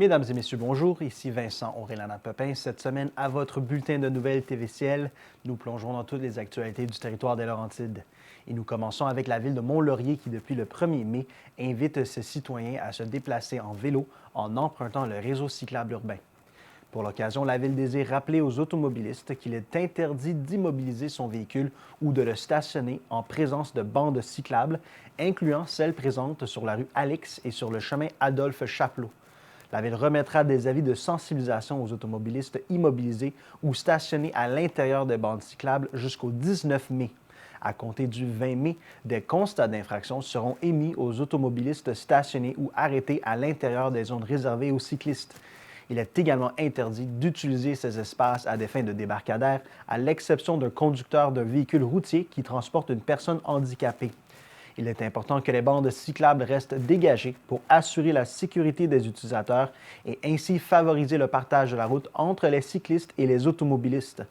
Mesdames et messieurs, bonjour. Ici Vincent Aurélana-Pepin. Cette semaine, à votre bulletin de nouvelles TVCL, nous plongeons dans toutes les actualités du territoire des Laurentides. Et nous commençons avec la ville de Mont-Laurier qui, depuis le 1er mai, invite ses citoyens à se déplacer en vélo en empruntant le réseau cyclable urbain. Pour l'occasion, la Ville désire rappeler aux automobilistes qu'il est interdit d'immobiliser son véhicule ou de le stationner en présence de bandes cyclables, incluant celles présentes sur la rue Alix et sur le chemin Adolphe Chapelot. La Ville remettra des avis de sensibilisation aux automobilistes immobilisés ou stationnés à l'intérieur des bandes cyclables jusqu'au 19 mai. À compter du 20 mai, des constats d'infraction seront émis aux automobilistes stationnés ou arrêtés à l'intérieur des zones réservées aux cyclistes. Il est également interdit d'utiliser ces espaces à des fins de débarcadère, à l'exception d'un conducteur d'un véhicule routier qui transporte une personne handicapée. Il est important que les bandes cyclables restent dégagées pour assurer la sécurité des utilisateurs et ainsi favoriser le partage de la route entre les cyclistes et les automobilistes.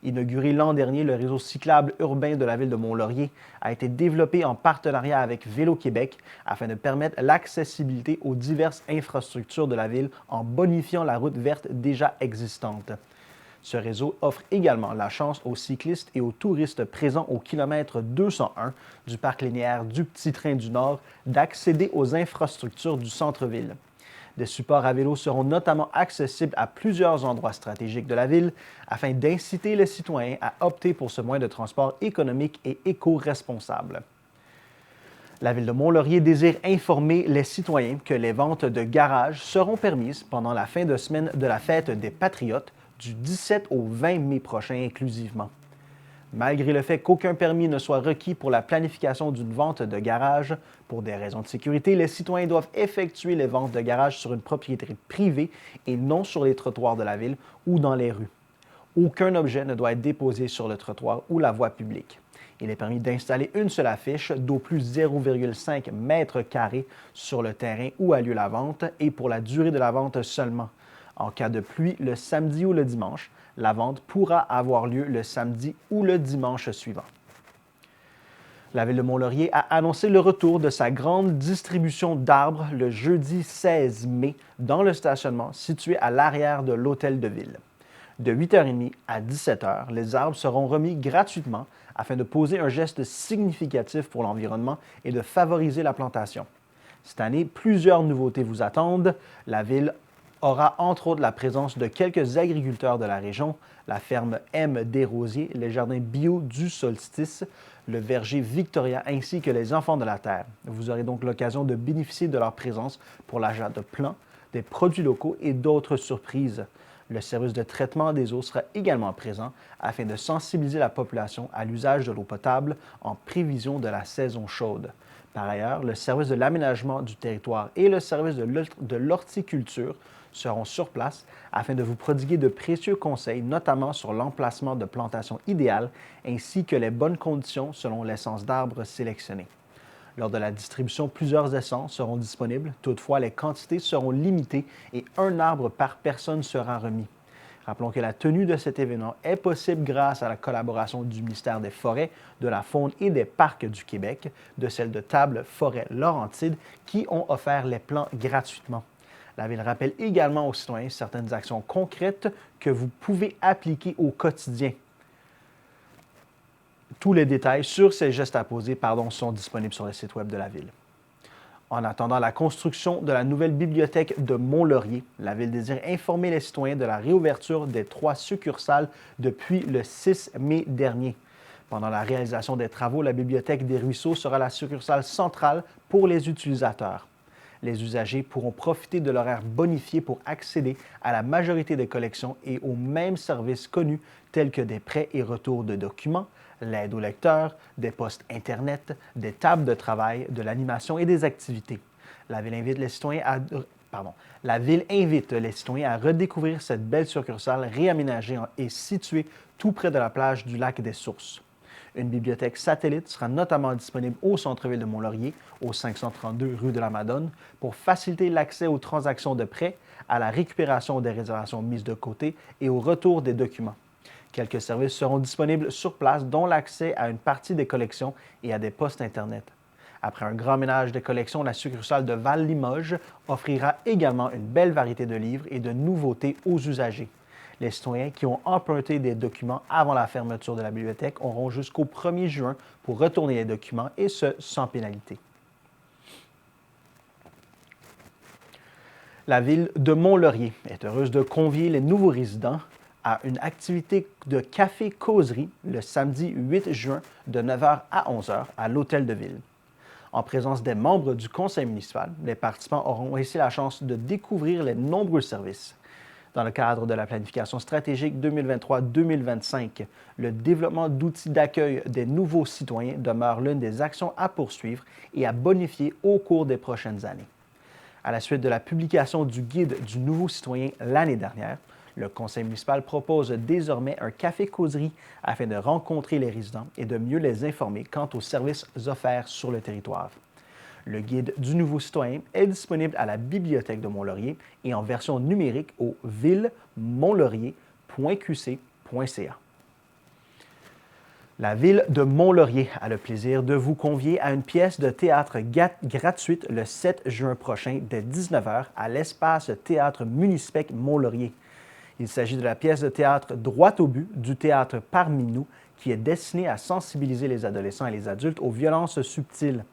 Inauguré l'an dernier, le réseau cyclable urbain de la ville de Mont-Laurier a été développé en partenariat avec Vélo-Québec afin de permettre l'accessibilité aux diverses infrastructures de la ville en bonifiant la route verte déjà existante. Ce réseau offre également la chance aux cyclistes et aux touristes présents au kilomètre 201 du parc linéaire du Petit Train du Nord d'accéder aux infrastructures du centre-ville. Des supports à vélo seront notamment accessibles à plusieurs endroits stratégiques de la ville afin d'inciter les citoyens à opter pour ce moyen de transport économique et éco-responsable. La Ville de Mont-Laurier désire informer les citoyens que les ventes de garages seront permises pendant la fin de semaine de la Fête des Patriotes du 17 au 20 mai prochain inclusivement. Malgré le fait qu'aucun permis ne soit requis pour la planification d'une vente de garage, pour des raisons de sécurité, les citoyens doivent effectuer les ventes de garage sur une propriété privée et non sur les trottoirs de la ville ou dans les rues. Aucun objet ne doit être déposé sur le trottoir ou la voie publique. Il est permis d'installer une seule affiche d'au plus 0,5 mètres carrés sur le terrain où a lieu la vente et pour la durée de la vente seulement. En cas de pluie, le samedi ou le dimanche, la vente pourra avoir lieu le samedi ou le dimanche suivant. La Ville de Mont-Laurier a annoncé le retour de sa grande distribution d'arbres le jeudi 16 mai dans le stationnement situé à l'arrière de l'Hôtel de Ville. De 8h30 à 17h, les arbres seront remis gratuitement afin de poser un geste significatif pour l'environnement et de favoriser la plantation. Cette année, plusieurs nouveautés vous attendent. La Ville aura entre autres la présence de quelques agriculteurs de la région, la ferme M. Desrosiers, les jardins bio du Solstice, le verger Victoria ainsi que les Enfants de la Terre. Vous aurez donc l'occasion de bénéficier de leur présence pour l'achat de plants, des produits locaux et d'autres surprises. Le service de traitement des eaux sera également présent afin de sensibiliser la population à l'usage de l'eau potable en prévision de la saison chaude. Par ailleurs, le service de l'aménagement du territoire et le service de l'horticulture seront sur place afin de vous prodiguer de précieux conseils, notamment sur l'emplacement de plantations idéales ainsi que les bonnes conditions selon l'essence d'arbres sélectionnée. Lors de la distribution, plusieurs essences seront disponibles. Toutefois, les quantités seront limitées et un arbre par personne sera remis. Rappelons que la tenue de cet événement est possible grâce à la collaboration du ministère des Forêts, de la Faune et des Parcs du Québec, de celle de Table Forêt Laurentide, qui ont offert les plants gratuitement. La Ville rappelle également aux citoyens certaines actions concrètes que vous pouvez appliquer au quotidien. Tous les détails sur ces gestes à poser sont disponibles sur le site web de la Ville. En attendant la construction de la nouvelle bibliothèque de Mont-Laurier, la Ville désire informer les citoyens de la réouverture des 3 succursales depuis le 6 mai dernier. Pendant la réalisation des travaux, la bibliothèque des Ruisseaux sera la succursale centrale pour les utilisateurs. Les usagers pourront profiter de l'horaire bonifié pour accéder à la majorité des collections et aux mêmes services connus tels que des prêts et retours de documents, l'aide au lecteur, des postes Internet, des tables de travail, de l'animation et des activités. La Ville invite les citoyens à redécouvrir cette belle succursale réaménagée et située tout près de la plage du lac des Sources. Une bibliothèque satellite sera notamment disponible au centre-ville de Mont-Laurier, au 532 rue de la Madone, pour faciliter l'accès aux transactions de prêts, à la récupération des réservations mises de côté et au retour des documents. Quelques services seront disponibles sur place, dont l'accès à une partie des collections et à des postes Internet. Après un grand ménage de collections, la succursale de Val-Limoges offrira également une belle variété de livres et de nouveautés aux usagers. Les citoyens qui ont emprunté des documents avant la fermeture de la bibliothèque auront jusqu'au 1er juin pour retourner les documents, et ce, sans pénalité. La ville de Mont-Laurier est heureuse de convier les nouveaux résidents à une activité de café-causerie le samedi 8 juin de 9h à 11h à l'Hôtel de Ville. En présence des membres du conseil municipal, les participants auront ainsi la chance de découvrir les nombreux services. Dans le cadre de la planification stratégique 2023-2025, le développement d'outils d'accueil des nouveaux citoyens demeure l'une des actions à poursuivre et à bonifier au cours des prochaines années. À la suite de la publication du guide du nouveau citoyen l'année dernière, le conseil municipal propose désormais un café-causerie afin de rencontrer les résidents et de mieux les informer quant aux services offerts sur le territoire. Le guide du nouveau citoyen est disponible à la Bibliothèque de Mont-Laurier et en version numérique au ville-montlaurier.qc.ca. La ville de Mont-Laurier a le plaisir de vous convier à une pièce de théâtre gratuite le 7 juin prochain dès 19h à l'espace Théâtre Munispec Mont-Laurier. Il s'agit de la pièce de théâtre Droit au but du théâtre Parmi nous qui est destinée à sensibiliser les adolescents et les adultes aux violences subtiles.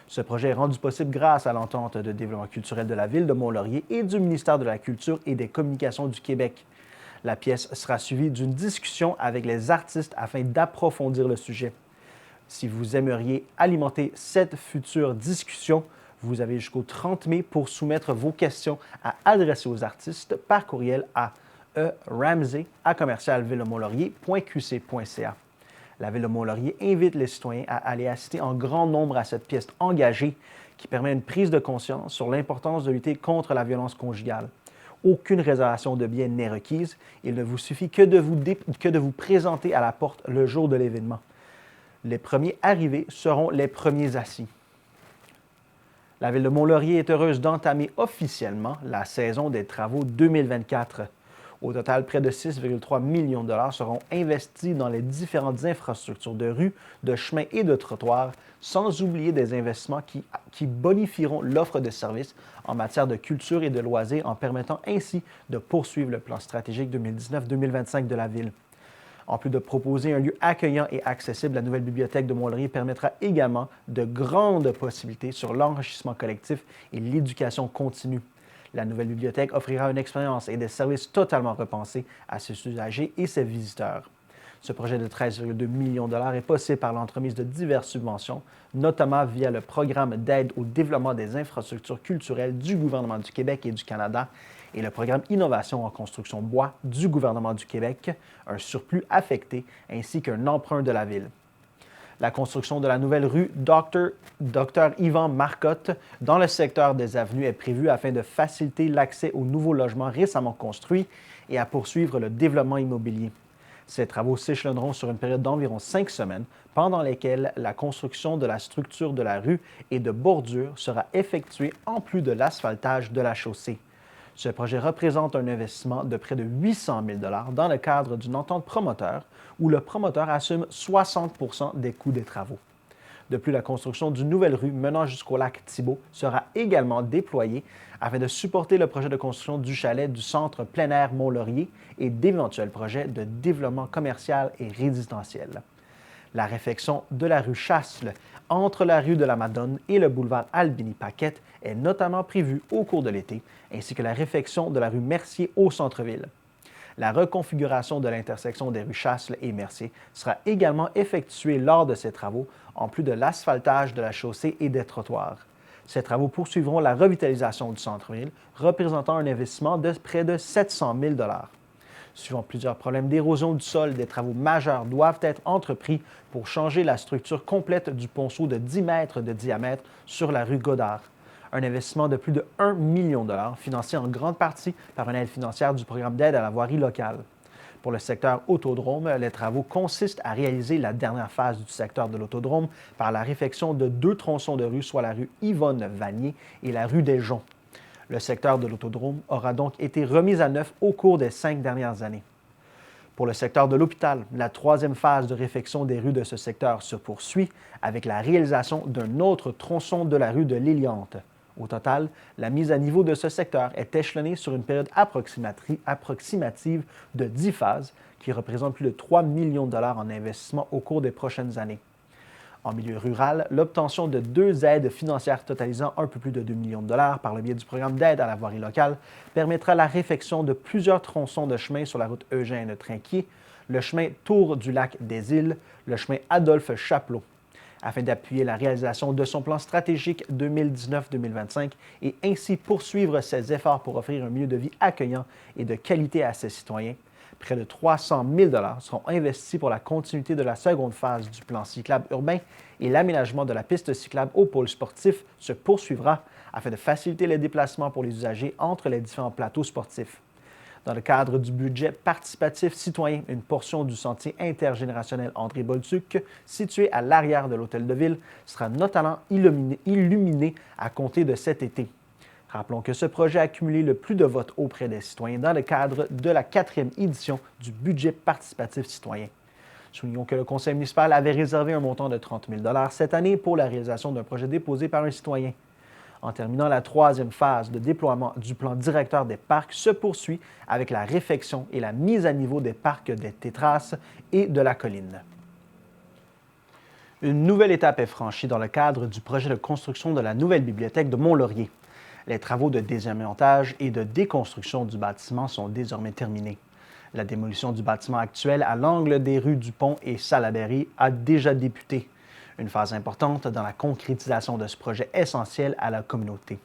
Ce projet est rendu possible grâce à l'entente de développement culturel de la ville de Mont-Laurier et du ministère de la Culture et des Communications du Québec. La pièce sera suivie d'une discussion avec les artistes afin d'approfondir le sujet. Si vous aimeriez alimenter cette future discussion, vous avez jusqu'au 30 mai pour soumettre vos questions à adresser aux artistes par courriel à ramsey@ville-de-Mont-Laurier.qc.ca. La Ville de Mont-Laurier invite les citoyens à aller assister en grand nombre à cette pièce engagée qui permet une prise de conscience sur l'importance de lutter contre la violence conjugale. Aucune réservation de billets n'est requise. Il ne vous suffit que de vous présenter à la porte le jour de l'événement. Les premiers arrivés seront les premiers assis. La Ville de Mont-Laurier est heureuse d'entamer officiellement la saison des travaux 2024. Au total, près de 6,3 millions de dollars seront investis dans les différentes infrastructures de rues, de chemins et de trottoirs, sans oublier des investissements qui bonifieront l'offre de services en matière de culture et de loisirs en permettant ainsi de poursuivre le plan stratégique 2019-2025 de la Ville. En plus de proposer un lieu accueillant et accessible, la nouvelle bibliothèque de Mont-Laurier permettra également de grandes possibilités sur l'enrichissement collectif et l'éducation continue. La nouvelle bibliothèque offrira une expérience et des services totalement repensés à ses usagers et ses visiteurs. Ce projet de 13,2 millions de dollars est possible par l'entremise de diverses subventions, notamment via le programme d'aide au développement des infrastructures culturelles du gouvernement du Québec et du Canada et le programme Innovation en construction bois du gouvernement du Québec, un surplus affecté ainsi qu'un emprunt de la Ville. La construction de la nouvelle rue Dr. Yvan Marcotte dans le secteur des avenues est prévue afin de faciliter l'accès aux nouveaux logements récemment construits et à poursuivre le développement immobilier. Ces travaux s'échelonneront sur une période d'environ 5 semaines, pendant lesquelles la construction de la structure de la rue et de bordure sera effectuée en plus de l'asphaltage de la chaussée. Ce projet représente un investissement de près de 800 000 $ dans le cadre d'une entente promoteur où le promoteur assume 60 % des coûts des travaux. De plus, la construction d'une nouvelle rue menant jusqu'au lac Thibault sera également déployée afin de supporter le projet de construction du chalet du centre plein air Mont-Laurier et d'éventuels projets de développement commercial et résidentiel. La réfection de la rue Chasles entre la rue de la Madone et le boulevard Albini-Paquette est notamment prévue au cours de l'été, ainsi que la réfection de la rue Mercier au centre-ville. La reconfiguration de l'intersection des rues Chasles et Mercier sera également effectuée lors de ces travaux, en plus de l'asphaltage de la chaussée et des trottoirs. Ces travaux poursuivront la revitalisation du centre-ville, représentant un investissement de près de 700 000 $. Suivant plusieurs problèmes d'érosion du sol, des travaux majeurs doivent être entrepris pour changer la structure complète du ponceau de 10 mètres de diamètre sur la rue Godard. Un investissement de plus de 1 million de dollars, financé en grande partie par une aide financière du programme d'aide à la voirie locale. Pour le secteur Autodrome, les travaux consistent à réaliser la dernière phase du secteur de l'Autodrome par la réfection de 2 tronçons de rue, soit la rue Yvonne-Vanier et la rue des Joncs. Le secteur de l'Autodrome aura donc été remis à neuf au cours des 5 dernières années. Pour le secteur de l'hôpital, la troisième phase de réfection des rues de ce secteur se poursuit avec la réalisation d'un autre tronçon de la rue de l'Éliante. Au total, la mise à niveau de ce secteur est échelonnée sur une période approximative de 10 phases, qui représente plus de 3 millions de dollars en investissement au cours des prochaines années. En milieu rural, l'obtention de 2 aides financières totalisant un peu plus de 2 millions de dollars par le biais du programme d'aide à la voirie locale permettra la réfection de plusieurs tronçons de chemin sur la route Eugène-Trinquier, le chemin Tour du lac des Îles, le chemin Adolphe Chapelot, afin d'appuyer la réalisation de son plan stratégique 2019-2025 et ainsi poursuivre ses efforts pour offrir un milieu de vie accueillant et de qualité à ses citoyens. Près de 300 000 $ seront investis pour la continuité de la seconde phase du plan cyclable urbain et l'aménagement de la piste cyclable au pôle sportif se poursuivra afin de faciliter les déplacements pour les usagers entre les différents plateaux sportifs. Dans le cadre du budget participatif citoyen, une portion du sentier intergénérationnel André Bolduc, situé à l'arrière de l'Hôtel de Ville, sera notamment illuminé à compter de cet été. Rappelons que ce projet a cumulé le plus de votes auprès des citoyens dans le cadre de la 4e édition du budget participatif citoyen. Soulignons que le conseil municipal avait réservé un montant de 30 000 $ cette année pour la réalisation d'un projet déposé par un citoyen. En terminant, la troisième phase de déploiement du plan directeur des parcs se poursuit avec la réfection et la mise à niveau des parcs des Tétras et de la Colline. Une nouvelle étape est franchie dans le cadre du projet de construction de la nouvelle bibliothèque de Mont-Laurier. Les travaux de désamiantage et de déconstruction du bâtiment sont désormais terminés. La démolition du bâtiment actuel à l'angle des rues Dupont et Salaberry a déjà débuté, une phase importante dans la concrétisation de ce projet essentiel à la communauté.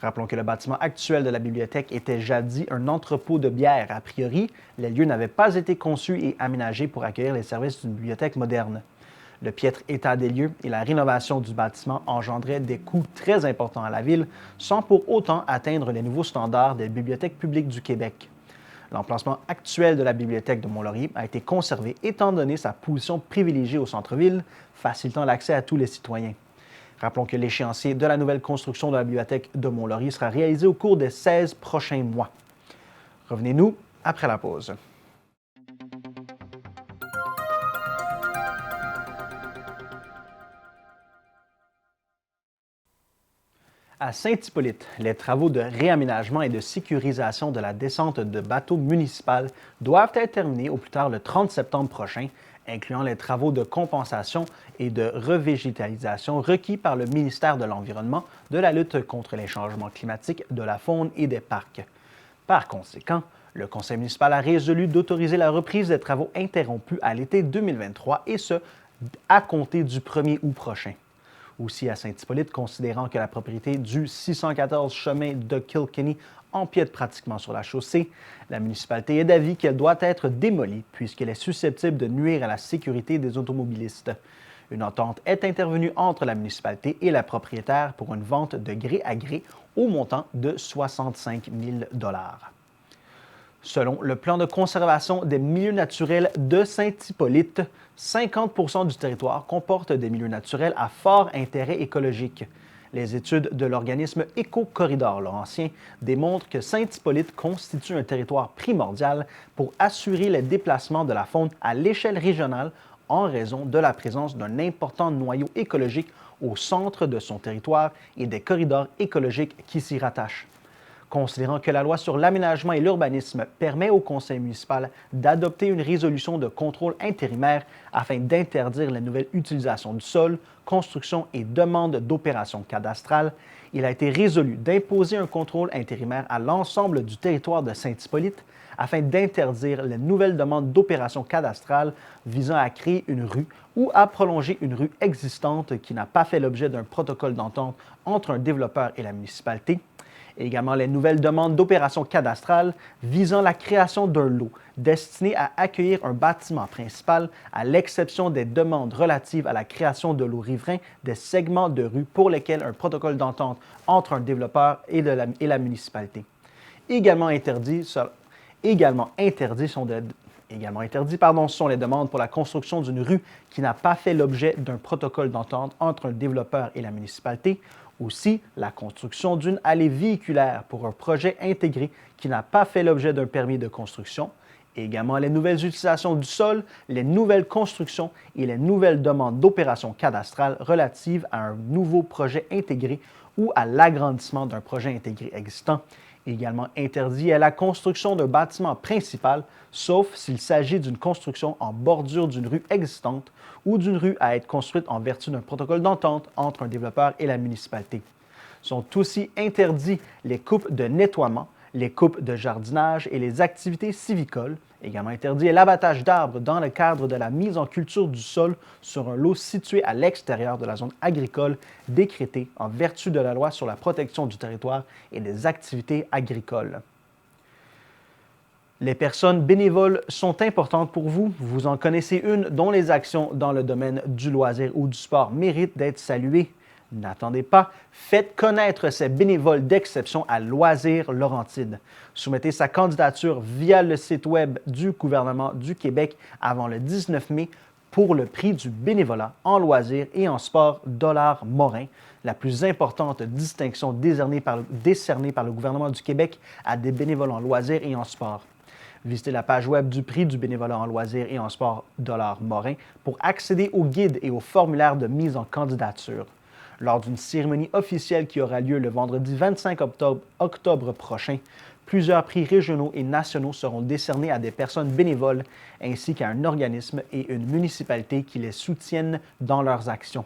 Rappelons que le bâtiment actuel de la bibliothèque était jadis un entrepôt de bière. A priori, les lieux n'avaient pas été conçus et aménagés pour accueillir les services d'une bibliothèque moderne. Le piètre état des lieux et la rénovation du bâtiment engendraient des coûts très importants à la Ville, sans pour autant atteindre les nouveaux standards des bibliothèques publiques du Québec. L'emplacement actuel de la bibliothèque de Mont-Laurier a été conservé étant donné sa position privilégiée au centre-ville, facilitant l'accès à tous les citoyens. Rappelons que l'échéancier de la nouvelle construction de la bibliothèque de Mont-Laurier sera réalisé au cours des 16 prochains mois. Revenez-nous après la pause. À Saint-Hippolyte, les travaux de réaménagement et de sécurisation de la descente de bateaux municipales doivent être terminés au plus tard le 30 septembre prochain, incluant les travaux de compensation et de revégétalisation requis par le ministère de l'Environnement, de la lutte contre les changements climatiques, de la faune et des parcs. Par conséquent, le conseil municipal a résolu d'autoriser la reprise des travaux interrompus à l'été 2023 et ce, à compter du 1er août prochain. Aussi à Saint-Hippolyte, considérant que la propriété du 614 chemin de Kilkenny empiète pratiquement sur la chaussée, la municipalité est d'avis qu'elle doit être démolie puisqu'elle est susceptible de nuire à la sécurité des automobilistes. Une entente est intervenue entre la municipalité et la propriétaire pour une vente de gré à gré au montant de 65 000 $. Selon le plan de conservation des milieux naturels de Saint-Hippolyte, 50 % du territoire comporte des milieux naturels à fort intérêt écologique. Les études de l'organisme Éco-Corridor Laurentien démontrent que Saint-Hippolyte constitue un territoire primordial pour assurer les déplacements de la faune à l'échelle régionale en raison de la présence d'un important noyau écologique au centre de son territoire et des corridors écologiques qui s'y rattachent. Considérant que la loi sur l'aménagement et l'urbanisme permet au conseil municipal d'adopter une résolution de contrôle intérimaire afin d'interdire la nouvelle utilisation du sol, construction et demande d'opérations cadastrales, il a été résolu d'imposer un contrôle intérimaire à l'ensemble du territoire de Saint-Hippolyte afin d'interdire les nouvelles demandes d'opérations cadastrales visant à créer une rue ou à prolonger une rue existante qui n'a pas fait l'objet d'un protocole d'entente entre un développeur et la municipalité, et également les nouvelles demandes d'opérations cadastrales visant la création d'un lot destiné à accueillir un bâtiment principal, à l'exception des demandes relatives à la création de lots riverains des segments de rue pour lesquels un protocole d'entente entre un développeur et la municipalité. Également interdits sont les demandes pour la construction d'une rue qui n'a pas fait l'objet d'un protocole d'entente entre un développeur et la municipalité. Aussi, la construction d'une allée véhiculaire pour un projet intégré qui n'a pas fait l'objet d'un permis de construction. et également les nouvelles utilisations du sol, les nouvelles constructions et les nouvelles demandes d'opérations cadastrales relatives à un nouveau projet intégré ou à l'agrandissement d'un projet intégré existant. Également interdit est la construction d'un bâtiment principal, sauf s'il s'agit d'une construction en bordure d'une rue existante ou d'une rue à être construite en vertu d'un protocole d'entente entre un développeur et la municipalité. Sont aussi interdits les coupes de nettoiement, les coupes de jardinage et les activités civicoles. Également interdit est l'abattage d'arbres dans le cadre de la mise en culture du sol sur un lot situé à l'extérieur de la zone agricole décrétée en vertu de la loi sur la protection du territoire et des activités agricoles. Les personnes bénévoles sont importantes pour vous. Vous en connaissez une dont les actions dans le domaine du loisir ou du sport méritent d'être saluées. N'attendez pas, faites connaître ces bénévoles d'exception à Loisirs Laurentides. Soumettez sa candidature via le site web du gouvernement du Québec avant le 19 mai pour le prix du bénévolat en loisirs et en sport $ Morin, la plus importante distinction décernée par le gouvernement du Québec à des bénévoles en loisirs et en sport. Visitez la page web du prix du bénévolat en loisirs et en sport $ Morin pour accéder au guide et au formulaire de mise en candidature. Lors d'une cérémonie officielle qui aura lieu le vendredi 25 octobre prochain, plusieurs prix régionaux et nationaux seront décernés à des personnes bénévoles ainsi qu'à un organisme et une municipalité qui les soutiennent dans leurs actions.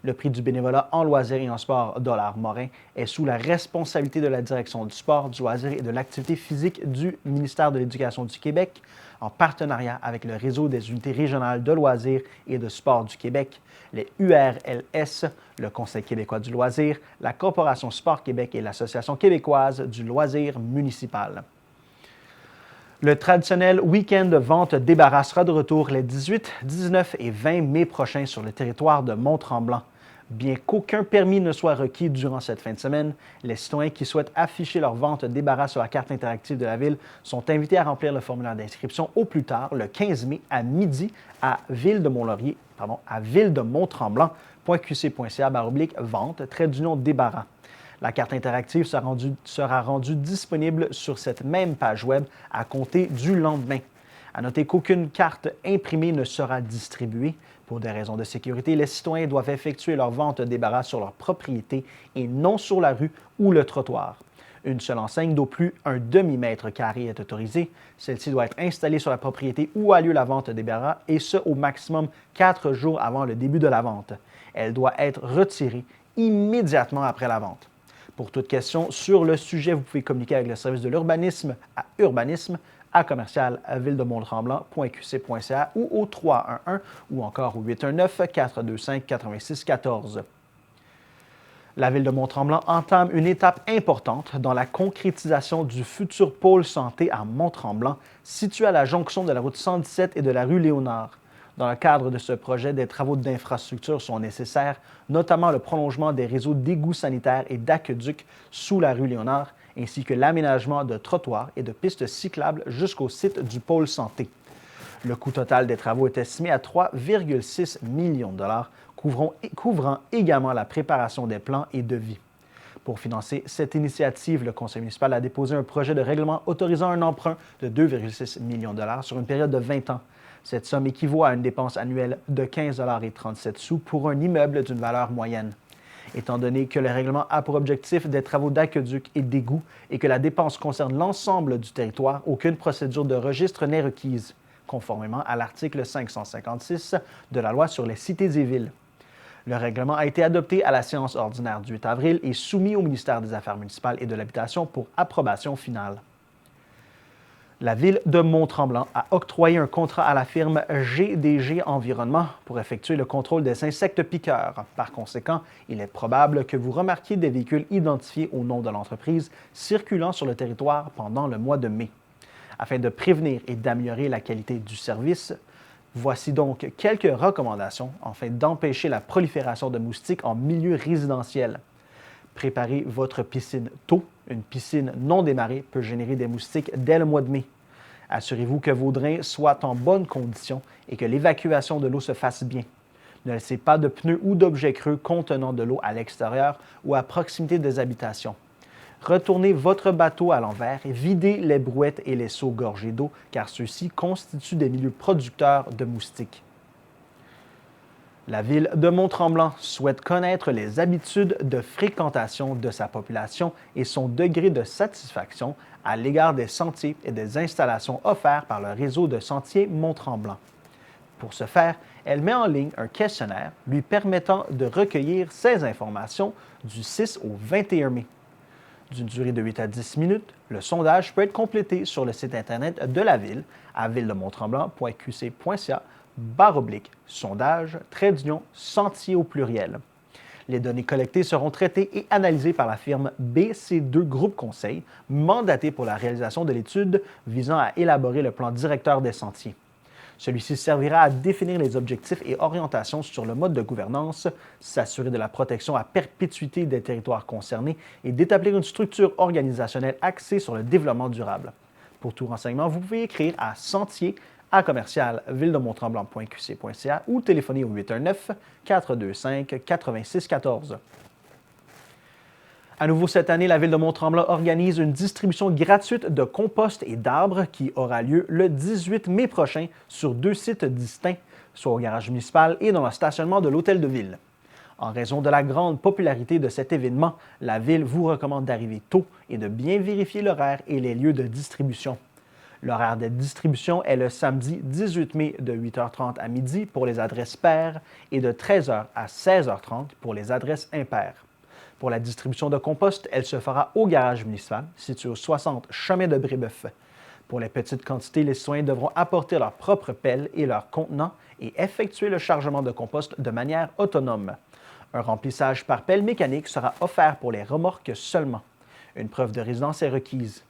Le prix du bénévolat en loisirs et en sport $ Morin est sous la responsabilité de la Direction du sport, du loisir et de l'activité physique du ministère de l'Éducation du Québec, en partenariat avec le réseau des unités régionales de loisirs et de sport du Québec, les URLS, le Conseil québécois du loisir, la Corporation Sport Québec et l'Association québécoise du loisir municipal. Le traditionnel week-end de vente débarras sera de retour les 18, 19 et 20 mai prochains sur le territoire de Mont-Tremblant. Bien qu'aucun permis ne soit requis durant cette fin de semaine, les citoyens qui souhaitent afficher leur vente débarras sur la carte interactive de la Ville sont invités à remplir le formulaire d'inscription au plus tard le 15 mai à midi à ville-de-Mont-Tremblant.qc.ca/vente-débarras. La carte interactive sera rendue disponible sur cette même page web à compter du lendemain. À noter qu'aucune carte imprimée ne sera distribuée. Pour des raisons de sécurité, les citoyens doivent effectuer leur vente débarras sur leur propriété et non sur la rue ou le trottoir. Une seule enseigne d'au plus un demi-mètre carré est autorisée. Celle-ci doit être installée sur la propriété où a lieu la vente débarras et ce au maximum 4 jours avant le début de la vente. Elle doit être retirée immédiatement après la vente. Pour toute question sur le sujet, vous pouvez communiquer avec le service de l'urbanisme à urbanisme@ville-de-Mont-Tremblant.qc.ca ou au 311 ou encore au 819-425-8614. La Ville de Mont-Tremblant entame une étape importante dans la concrétisation du futur pôle santé à Mont-Tremblant, situé à la jonction de la route 117 et de la rue Léonard. Dans le cadre de ce projet, des travaux d'infrastructure sont nécessaires, notamment le prolongement des réseaux d'égouts sanitaires et d'aqueducs sous la rue Léonard, ainsi que l'aménagement de trottoirs et de pistes cyclables jusqu'au site du pôle santé. Le coût total des travaux est estimé à 3,6 millions de $, couvrant également la préparation des plans et devis. Pour financer cette initiative, le Conseil municipal a déposé un projet de règlement autorisant un emprunt de 2,6 millions de $ sur une période de 20 ans. Cette somme équivaut à une dépense annuelle de 15,37 $ pour un immeuble d'une valeur moyenne. Étant donné que le règlement a pour objectif des travaux d'aqueduc et d'égouts et que la dépense concerne l'ensemble du territoire, aucune procédure de registre n'est requise, conformément à l'article 556 de la Loi sur les cités et villes. Le règlement a été adopté à la séance ordinaire du 8 avril et soumis au ministère des Affaires municipales et de l'Habitation pour approbation finale. La Ville de Mont-Tremblant a octroyé un contrat à la firme GDG Environnement pour effectuer le contrôle des insectes piqueurs. Par conséquent, il est probable que vous remarquiez des véhicules identifiés au nom de l'entreprise circulant sur le territoire pendant le mois de mai. Afin de prévenir et d'améliorer la qualité du service, voici donc quelques recommandations afin d'empêcher la prolifération de moustiques en milieu résidentiel. Préparez votre piscine tôt. Une piscine non démarrée peut générer des moustiques dès le mois de mai. Assurez-vous que vos drains soient en bonne condition et que l'évacuation de l'eau se fasse bien. Ne laissez pas de pneus ou d'objets creux contenant de l'eau à l'extérieur ou à proximité des habitations. Retournez votre bateau à l'envers et videz les brouettes et les seaux gorgés d'eau, car ceux-ci constituent des milieux producteurs de moustiques. La ville de Mont-Tremblant souhaite connaître les habitudes de fréquentation de sa population et son degré de satisfaction à l'égard des sentiers et des installations offerts par le réseau de sentiers Mont-Tremblant. Pour ce faire, elle met en ligne un questionnaire lui permettant de recueillir ces informations du 6 au 21 mai. D'une durée de 8 à 10 minutes, le sondage peut être complété sur le site Internet de la ville à villedemonttremblant.qc.ca/sondage-sentier au pluriel. Les données collectées seront traitées et analysées par la firme BC2 Groupe Conseil, mandatée pour la réalisation de l'étude visant à élaborer le plan directeur des sentiers. Celui-ci servira à définir les objectifs et orientations sur le mode de gouvernance, s'assurer de la protection à perpétuité des territoires concernés et d'établir une structure organisationnelle axée sur le développement durable. Pour tout renseignement, vous pouvez écrire à sentier@villedemonttremblant.qc.ca ou téléphoner au 819-425-8614. À nouveau cette année, la Ville de Mont-Tremblant organise une distribution gratuite de compost et d'arbres qui aura lieu le 18 mai prochain sur 2 sites distincts, soit au garage municipal et dans le stationnement de l'Hôtel de Ville. En raison de la grande popularité de cet événement, la Ville vous recommande d'arriver tôt et de bien vérifier l'horaire et les lieux de distribution. L'horaire de distribution est le samedi 18 mai de 8h30 à midi pour les adresses paires et de 13h à 16h30 pour les adresses impaires. Pour la distribution de compost, elle se fera au garage municipal, situé au 60 chemin de Brébeuf. Pour les petites quantités, les citoyens devront apporter leur propre pelle et leur contenant et effectuer le chargement de compost de manière autonome. Un remplissage par pelle mécanique sera offert pour les remorques seulement. Une preuve de résidence est requise.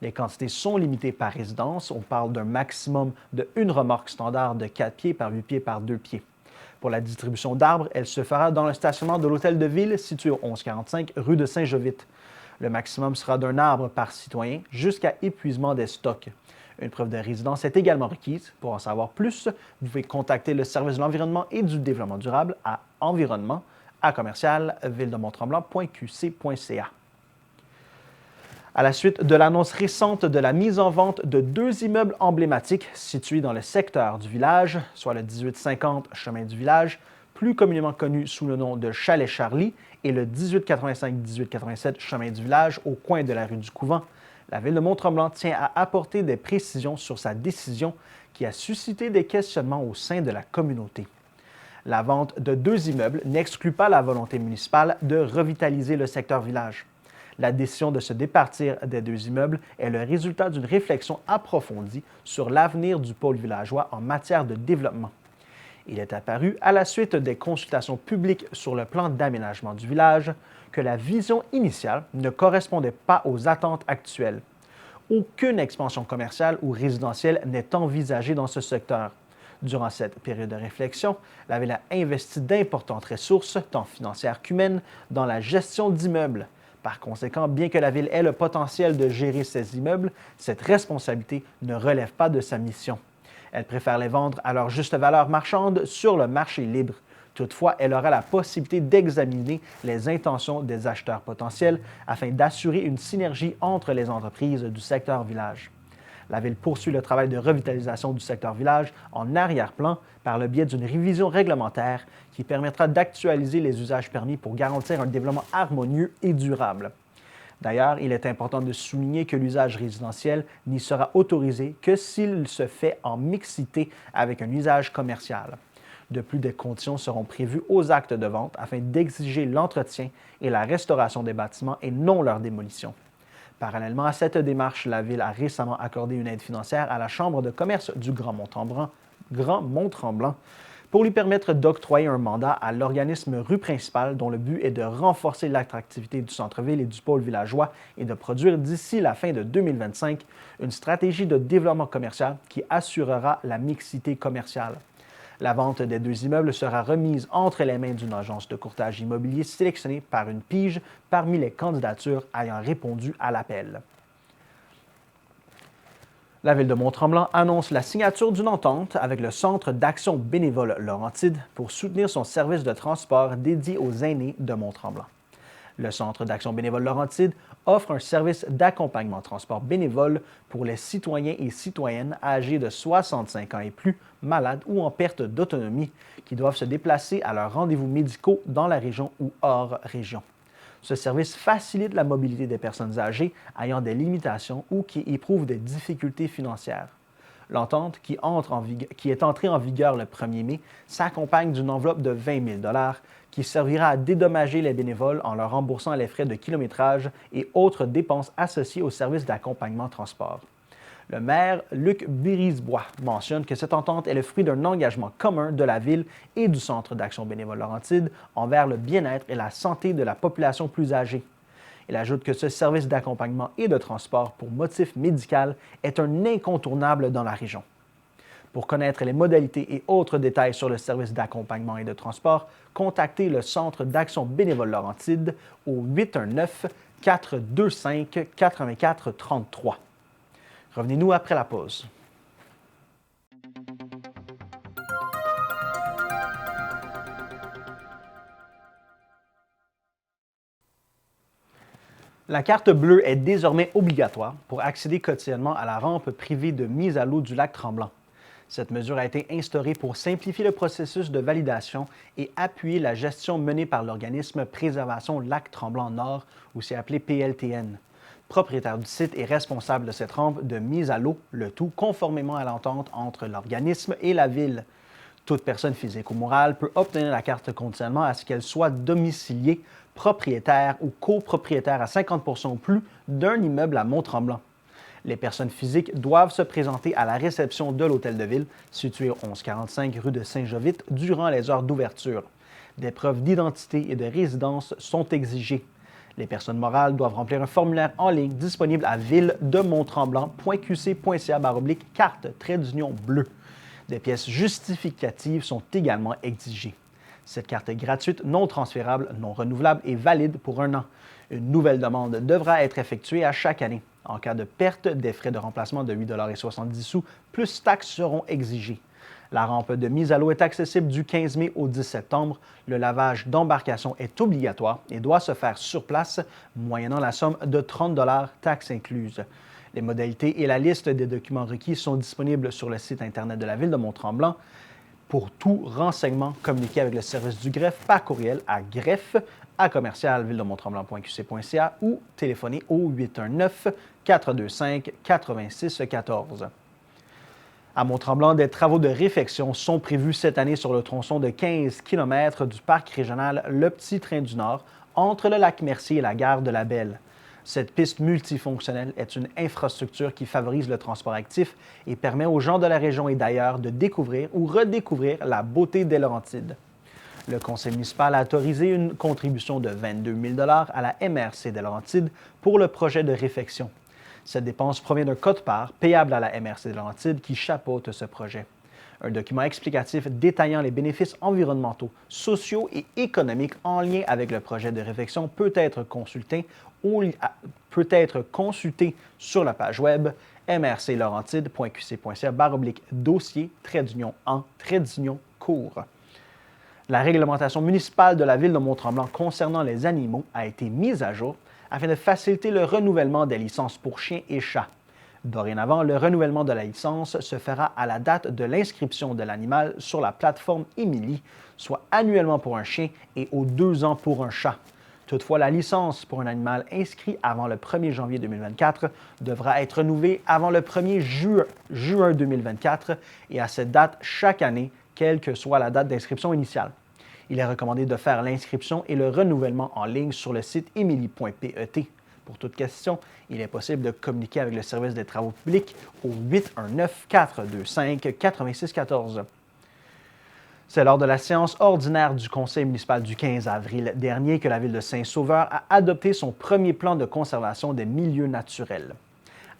Les quantités sont limitées par résidence. On parle d'un maximum de 1 remorque standard de 4 pieds par 8 pieds par 2 pieds. Pour la distribution d'arbres, elle se fera dans le stationnement de l'Hôtel de Ville situé au 1145 rue de Saint-Jovite. Le maximum sera d'un arbre par citoyen jusqu'à épuisement des stocks. Une preuve de résidence est également requise. Pour en savoir plus, vous pouvez contacter le service de l'environnement et du développement durable à environnement@villedemonttremblant.qc.ca. À la suite de l'annonce récente de la mise en vente de 2 immeubles emblématiques situés dans le secteur du village, soit le 1850 chemin du village, plus communément connu sous le nom de Chalet Charlie, et le 1885-1887 chemin du village au coin de la rue du Couvent, la Ville de Mont-Tremblant tient à apporter des précisions sur sa décision qui a suscité des questionnements au sein de la communauté. La vente de 2 immeubles n'exclut pas la volonté municipale de revitaliser le secteur village. La décision de se départir des 2 immeubles est le résultat d'une réflexion approfondie sur l'avenir du pôle villageois en matière de développement. Il est apparu, à la suite des consultations publiques sur le plan d'aménagement du village, que la vision initiale ne correspondait pas aux attentes actuelles. Aucune expansion commerciale ou résidentielle n'est envisagée dans ce secteur. Durant cette période de réflexion, la Ville a investi d'importantes ressources, tant financières qu'humaines, dans la gestion d'immeubles. Par conséquent, bien que la Ville ait le potentiel de gérer ces immeubles, cette responsabilité ne relève pas de sa mission. Elle préfère les vendre à leur juste valeur marchande sur le marché libre. Toutefois, elle aura la possibilité d'examiner les intentions des acheteurs potentiels afin d'assurer une synergie entre les entreprises du secteur village. La Ville poursuit le travail de revitalisation du secteur village en arrière-plan par le biais d'une révision réglementaire qui permettra d'actualiser les usages permis pour garantir un développement harmonieux et durable. D'ailleurs, il est important de souligner que l'usage résidentiel n'y sera autorisé que s'il se fait en mixité avec un usage commercial. De plus, des conditions seront prévues aux actes de vente afin d'exiger l'entretien et la restauration des bâtiments et non leur démolition. Parallèlement à cette démarche, la Ville a récemment accordé une aide financière à la Chambre de commerce du Grand Mont-Tremblant pour lui permettre d'octroyer un mandat à l'organisme Rue Principale dont le but est de renforcer l'attractivité du centre-ville et du pôle villageois et de produire d'ici la fin de 2025 une stratégie de développement commercial qui assurera la mixité commerciale. La vente des 2 immeubles sera remise entre les mains d'une agence de courtage immobilier sélectionnée par une pige parmi les candidatures ayant répondu à l'appel. La Ville de Mont-Tremblant annonce la signature d'une entente avec le Centre d'action bénévole Laurentide pour soutenir son service de transport dédié aux aînés de Mont-Tremblant. Le Centre d'action bénévole Laurentide offre un service d'accompagnement transport bénévole pour les citoyens et citoyennes âgés de 65 ans et plus, malades ou en perte d'autonomie, qui doivent se déplacer à leurs rendez-vous médicaux dans la région ou hors région. Ce service facilite la mobilité des personnes âgées ayant des limitations ou qui éprouvent des difficultés financières. L'entente, qui est entrée en vigueur le 1er mai, s'accompagne d'une enveloppe de 20 000 qui servira à dédommager les bénévoles en leur remboursant les frais de kilométrage et autres dépenses associées au service d'accompagnement transport. Le maire Luc Birisbois mentionne que cette entente est le fruit d'un engagement commun de la Ville et du Centre d'action bénévole Laurentide envers le bien-être et la santé de la population plus âgée. Il ajoute que ce service d'accompagnement et de transport pour motif médical est un incontournable dans la région. Pour connaître les modalités et autres détails sur le service d'accompagnement et de transport, contactez le Centre d'action bénévole Laurentide au 819-425-8433. Revenez-nous après la pause. La carte bleue est désormais obligatoire pour accéder quotidiennement à la rampe privée de mise à l'eau du lac Tremblant. Cette mesure a été instaurée pour simplifier le processus de validation et appuyer la gestion menée par l'organisme Préservation Lac Tremblant Nord, aussi appelé PLTN. Propriétaire du site et responsable de cette rampe de mise à l'eau, le tout conformément à l'entente entre l'organisme et la Ville. Toute personne physique ou morale peut obtenir la carte conditionnement à ce qu'elle soit domiciliée, propriétaire ou copropriétaire à 50 % ou plus d'un immeuble à Mont-Tremblant. Les personnes physiques doivent se présenter à la réception de l'Hôtel de Ville, situé au 1145 rue de Saint-Jovite, durant les heures d'ouverture. Des preuves d'identité et de résidence sont exigées. Les personnes morales doivent remplir un formulaire en ligne disponible à ville-de-monttremblant.qc.ca/carte-bleue. Des pièces justificatives sont également exigées. Cette carte est gratuite, non transférable, non renouvelable et valide pour 1 an. Une nouvelle demande devra être effectuée à chaque année. En cas de perte, des frais de remplacement de 8,70 $ plus taxes seront exigés. La rampe de mise à l'eau est accessible du 15 mai au 10 septembre. Le lavage d'embarcation est obligatoire et doit se faire sur place, moyennant la somme de 30 $, taxes incluses. Les modalités et la liste des documents requis sont disponibles sur le site Internet de la Ville de Mont-Tremblant. Pour tout renseignement, communiquez avec le service du greffe par courriel à greffe@ville-de-monttremblant.qc.ca ou téléphonez au 819-425-8614. À Mont-Tremblant, des travaux de réfection sont prévus cette année sur le tronçon de 15 km du parc régional Le Petit Train du Nord, entre le lac Mercier et la gare de la Belle. Cette piste multifonctionnelle est une infrastructure qui favorise le transport actif et permet aux gens de la région et d'ailleurs de découvrir ou redécouvrir la beauté des Laurentides. Le conseil municipal a autorisé une contribution de 22 000 $ à la MRC des Laurentides pour le projet de réfection. Cette dépense provient d'un quote-part payable à la MRC des Laurentides qui chapeaute ce projet. Un document explicatif détaillant les bénéfices environnementaux, sociaux et économiques en lien avec le projet de réfection peut être consulté sur la page web mrclaurentide.qc.ca/dossier-en-cours. La réglementation municipale de la Ville de Mont-Tremblant concernant les animaux a été mise à jour afin de faciliter le renouvellement des licences pour chiens et chats. Dorénavant, le renouvellement de la licence se fera à la date de l'inscription de l'animal sur la plateforme Émilie, soit annuellement pour un chien et aux 2 ans pour un chat. Toutefois, la licence pour un animal inscrit avant le 1er janvier 2024 devra être renouvelée avant le 1er juin 2024 et à cette date chaque année, quelle que soit la date d'inscription initiale. Il est recommandé de faire l'inscription et le renouvellement en ligne sur le site emily.pet. Pour toute question, il est possible de communiquer avec le service des travaux publics au 819-425-8614. C'est lors de la séance ordinaire du conseil municipal du 15 avril dernier que la ville de Saint-Sauveur a adopté son premier plan de conservation des milieux naturels.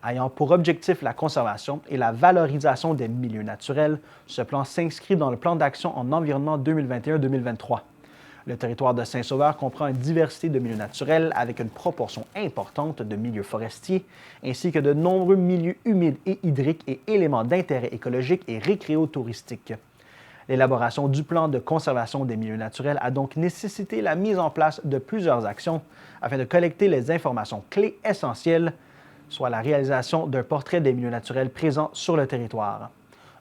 Ayant pour objectif la conservation et la valorisation des milieux naturels, ce plan s'inscrit dans le plan d'action en environnement 2021-2023. Le territoire de Saint-Sauveur comprend une diversité de milieux naturels avec une proportion importante de milieux forestiers, ainsi que de nombreux milieux humides et hydriques et éléments d'intérêt écologique et récréotouristiques. L'élaboration du plan de conservation des milieux naturels a donc nécessité la mise en place de plusieurs actions afin de collecter les informations clés essentielles, soit la réalisation d'un portrait des milieux naturels présents sur le territoire,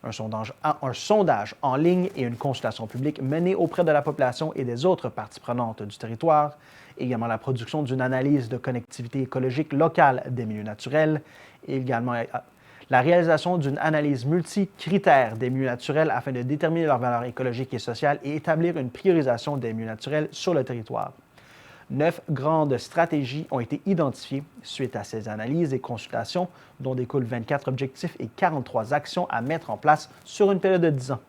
un sondage en ligne et une consultation publique menée auprès de la population et des autres parties prenantes du territoire, également la production d'une analyse de connectivité écologique locale des milieux naturels, et également la réalisation d'une analyse multi-critères des milieux naturels afin de déterminer leur valeur écologique et sociale et établir une priorisation des milieux naturels sur le territoire. 9 grandes stratégies ont été identifiées suite à ces analyses et consultations, dont découlent 24 objectifs et 43 actions à mettre en place sur une période de 10 ans.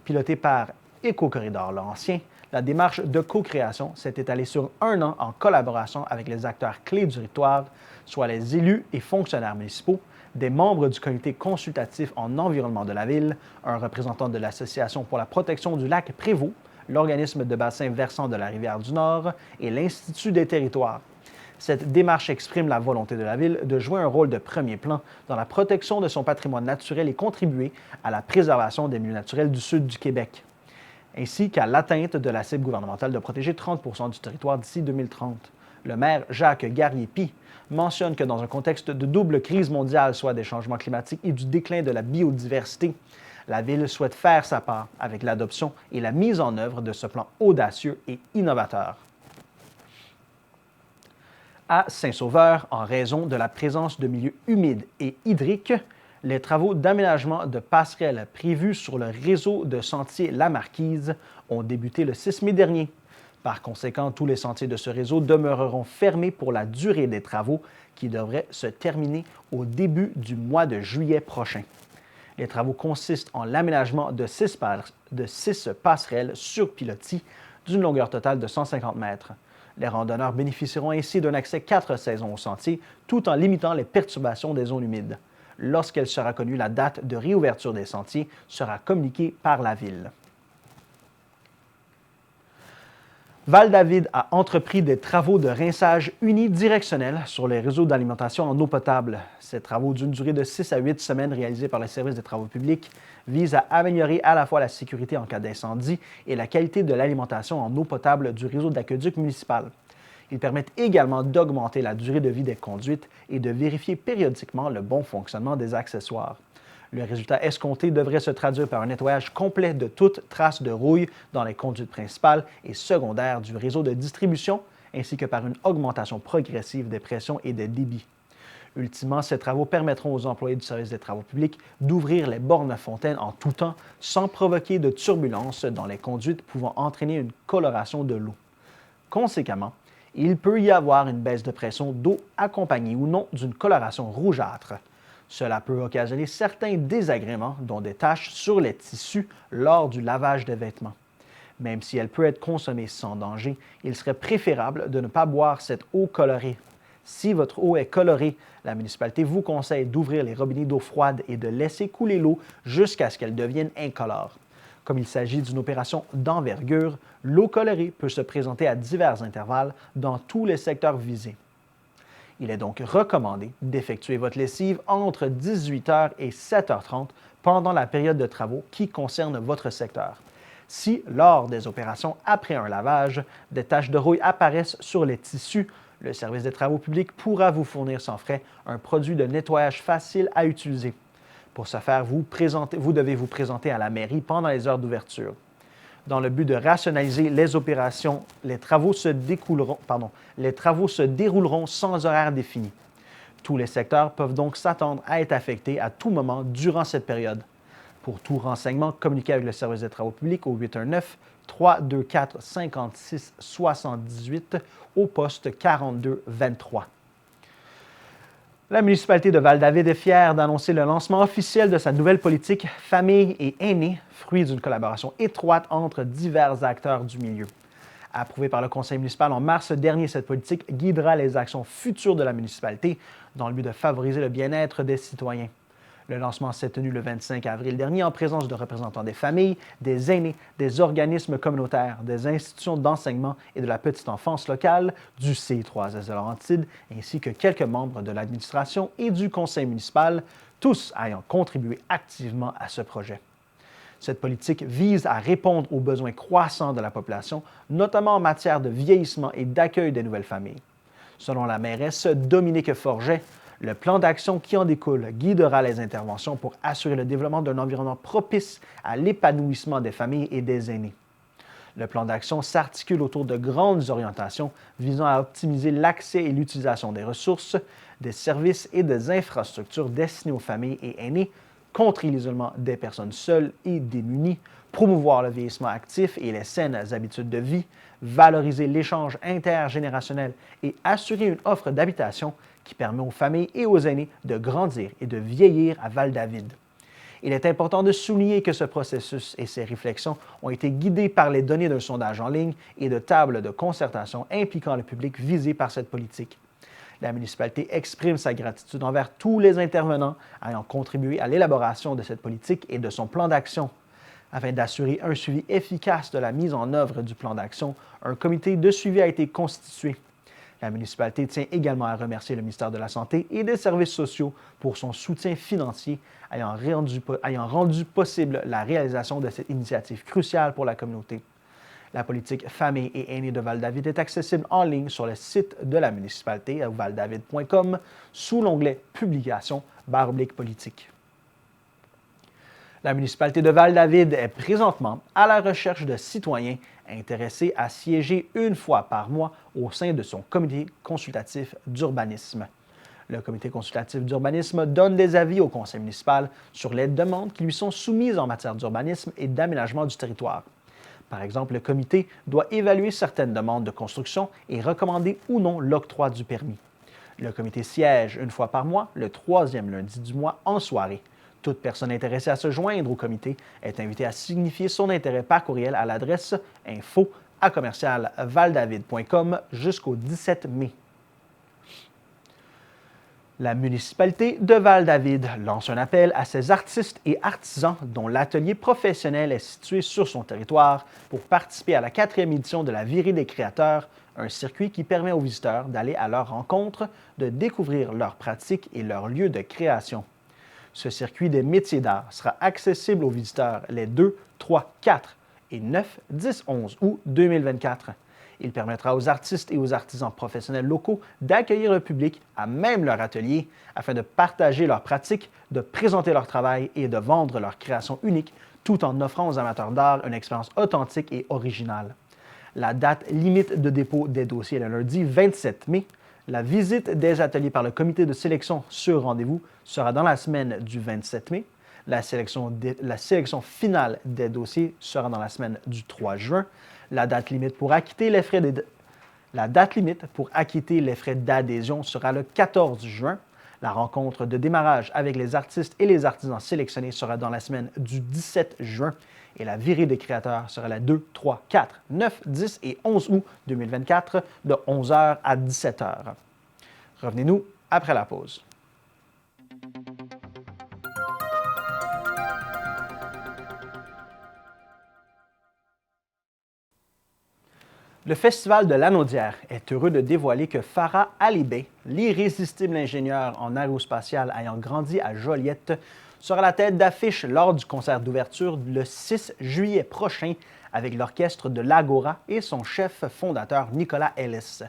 Pilotée par Éco-Corridor Laurentien, la démarche de co-création s'est étalée sur 1 an en collaboration avec les acteurs clés du territoire, soit les élus et fonctionnaires municipaux, des membres du comité consultatif en environnement de la ville, un représentant de l'Association pour la protection du lac Prévost, l'organisme de bassin versant de la rivière du Nord et l'Institut des territoires. Cette démarche exprime la volonté de la Ville de jouer un rôle de premier plan dans la protection de son patrimoine naturel et contribuer à la préservation des milieux naturels du sud du Québec, ainsi qu'à l'atteinte de la cible gouvernementale de protéger 30 du territoire d'ici 2030. Le maire Jacques Garnier-Py mentionne que dans un contexte de double crise mondiale, soit des changements climatiques et du déclin de la biodiversité, la Ville souhaite faire sa part avec l'adoption et la mise en œuvre de ce plan audacieux et innovateur. À Saint-Sauveur, en raison de la présence de milieux humides et hydriques, les travaux d'aménagement de passerelles prévus sur le réseau de sentiers La Marquise ont débuté le 6 mai dernier. Par conséquent, tous les sentiers de ce réseau demeureront fermés pour la durée des travaux qui devraient se terminer au début du mois de juillet prochain. Les travaux consistent en l'aménagement de 6 passerelles sur pilotis d'une longueur totale de 150 mètres. Les randonneurs bénéficieront ainsi d'un accès 4 saisons au sentier, tout en limitant les perturbations des zones humides. Lorsqu'elle sera connue, la date de réouverture des sentiers sera communiquée par la Ville. Val-David a entrepris des travaux de rinçage unidirectionnel sur les réseaux d'alimentation en eau potable. Ces travaux d'une durée de 6 à 8 semaines réalisés par le service des travaux publics visent à améliorer à la fois la sécurité en cas d'incendie et la qualité de l'alimentation en eau potable du réseau d'aqueduc municipal. Ils permettent également d'augmenter la durée de vie des conduites et de vérifier périodiquement le bon fonctionnement des accessoires. Le résultat escompté devrait se traduire par un nettoyage complet de toute trace de rouille dans les conduites principales et secondaires du réseau de distribution, ainsi que par une augmentation progressive des pressions et des débits. Ultimement, ces travaux permettront aux employés du service des travaux publics d'ouvrir les bornes fontaines en tout temps sans provoquer de turbulences dans les conduites pouvant entraîner une coloration de l'eau. Conséquemment, il peut y avoir une baisse de pression d'eau accompagnée ou non d'une coloration rougeâtre. Cela peut occasionner certains désagréments, dont des taches sur les tissus lors du lavage des vêtements. Même si elle peut être consommée sans danger, il serait préférable de ne pas boire cette eau colorée. Si votre eau est colorée, la municipalité vous conseille d'ouvrir les robinets d'eau froide et de laisser couler l'eau jusqu'à ce qu'elle devienne incolore. Comme il s'agit d'une opération d'envergure, l'eau colorée peut se présenter à divers intervalles dans tous les secteurs visés. Il est donc recommandé d'effectuer votre lessive entre 18 h et 7 h 30 pendant la période de travaux qui concerne votre secteur. Si, lors des opérations après un lavage, des taches de rouille apparaissent sur les tissus, le service des travaux publics pourra vous fournir sans frais un produit de nettoyage facile à utiliser. Pour ce faire, vous devez vous présenter à la mairie pendant les heures d'ouverture. Dans le but de rationaliser les opérations, les travaux se dérouleront sans horaire défini. Tous les secteurs peuvent donc s'attendre à être affectés à tout moment durant cette période. Pour tout renseignement, communiquez avec le service des travaux publics au 819-324-5678 au poste 4223. La municipalité de Val-David est fière d'annoncer le lancement officiel de sa nouvelle politique Famille et aînés, fruit d'une collaboration étroite entre divers acteurs du milieu. Approuvée par le conseil municipal en mars dernier, cette politique guidera les actions futures de la municipalité dans le but de favoriser le bien-être des citoyens. Le lancement s'est tenu le 25 avril dernier en présence de représentants des familles, des aînés, des organismes communautaires, des institutions d'enseignement et de la petite enfance locale, du CI3S de Laurentides, ainsi que quelques membres de l'administration et du conseil municipal, tous ayant contribué activement à ce projet. Cette politique vise à répondre aux besoins croissants de la population, notamment en matière de vieillissement et d'accueil des nouvelles familles. Selon la mairesse Dominique Forget, le plan d'action qui en découle guidera les interventions pour assurer le développement d'un environnement propice à l'épanouissement des familles et des aînés. Le plan d'action s'articule autour de grandes orientations visant à optimiser l'accès et l'utilisation des ressources, des services et des infrastructures destinés aux familles et aînés, contrer l'isolement des personnes seules et démunies, promouvoir le vieillissement actif et les saines habitudes de vie, valoriser l'échange intergénérationnel et assurer une offre d'habitation qui permet aux familles et aux aînés de grandir et de vieillir à Val-David. Il est important de souligner que ce processus et ses réflexions ont été guidés par les données d'un sondage en ligne et de tables de concertation impliquant le public visé par cette politique. La municipalité exprime sa gratitude envers tous les intervenants ayant contribué à l'élaboration de cette politique et de son plan d'action. Afin d'assurer un suivi efficace de la mise en œuvre du plan d'action, un comité de suivi a été constitué. La municipalité tient également à remercier le ministère de la Santé et des Services sociaux pour son soutien financier ayant rendu possible la réalisation de cette initiative cruciale pour la communauté. La politique Famille et aînés de Val-David est accessible en ligne sur le site de la municipalité à valdavid.com sous l'onglet Publications /politique. La municipalité de Val-David est présentement à la recherche de citoyens intéressés à siéger une fois par mois au sein de son comité consultatif d'urbanisme. Le comité consultatif d'urbanisme donne des avis au conseil municipal sur les demandes qui lui sont soumises en matière d'urbanisme et d'aménagement du territoire. Par exemple, le comité doit évaluer certaines demandes de construction et recommander ou non l'octroi du permis. Le comité siège une fois par mois, le troisième lundi du mois, en soirée. Toute personne intéressée à se joindre au comité est invitée à signifier son intérêt par courriel à l'adresse info@commercialvaldavid.com jusqu'au 17 mai. La municipalité de Val-David lance un appel à ses artistes et artisans dont l'atelier professionnel est situé sur son territoire pour participer à la 4e édition de la Virée des créateurs, un circuit qui permet aux visiteurs d'aller à leur rencontre, de découvrir leurs pratiques et leurs lieux de création. Ce circuit des métiers d'art sera accessible aux visiteurs les 2, 3, 4 et 9, 10, 11 août 2024. Il permettra aux artistes et aux artisans professionnels locaux d'accueillir le public à même leur atelier afin de partager leurs pratiques, de présenter leur travail et de vendre leurs créations uniques tout en offrant aux amateurs d'art une expérience authentique et originale. La date limite de dépôt des dossiers est le lundi 27 mai. La visite des ateliers par le comité de sélection sur rendez-vous sera dans la semaine du 27 mai. La sélection finale des dossiers sera dans la semaine du 3 juin. La date limite pour acquitter les frais d'adhésion sera le 14 juin. La rencontre de démarrage avec les artistes et les artisans sélectionnés sera dans la semaine du 17 juin. Et la virée des créateurs sera les 2, 3, 4, 9, 10 et 11 août 2024 de 11h à 17h. Revenez-nous après la pause. Le Festival de l'Anaudière est heureux de dévoiler que Farah Ali Bey, l'irrésistible ingénieur en aérospatiale ayant grandi à Joliette, sera la tête d'affiche lors du concert d'ouverture le 6 juillet prochain avec l'orchestre de l'Agora et son chef fondateur Nicolas Ellis.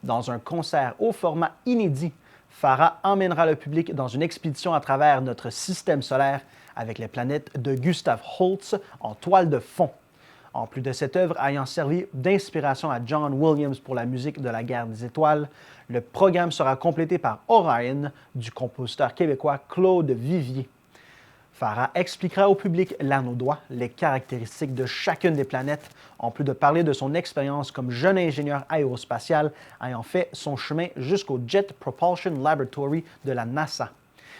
Dans un concert au format inédit, Farah emmènera le public dans une expédition à travers notre système solaire avec les planètes de Gustav Holst en toile de fond. En plus de cette œuvre ayant servi d'inspiration à John Williams pour la musique de la Guerre des Étoiles, le programme sera complété par Orion du compositeur québécois Claude Vivier. Farah expliquera au public l'anodoi, les caractéristiques de chacune des planètes, en plus de parler de son expérience comme jeune ingénieur aérospatial ayant fait son chemin jusqu'au Jet Propulsion Laboratory de la NASA.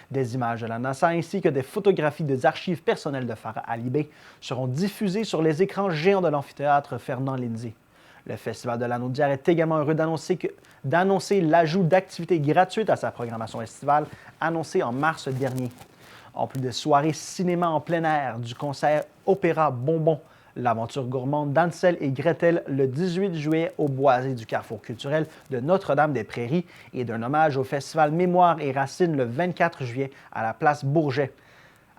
Des images de la NASA ainsi que des photographies des archives personnelles de Farah Ali Bey seront diffusées sur les écrans géants de l'amphithéâtre Fernand Lindsay. Le Festival de l'Anaudière est également heureux d'annoncer l'ajout d'activités gratuites à sa programmation estivale annoncée en mars dernier. En plus des soirées cinéma en plein air, du concert Opéra Bonbon, l'aventure gourmande d'Hansel et Gretel le 18 juillet au boisé du Carrefour culturel de Notre-Dame-des-Prairies et d'un hommage au Festival Mémoire et Racines le 24 juillet à la place Bourget.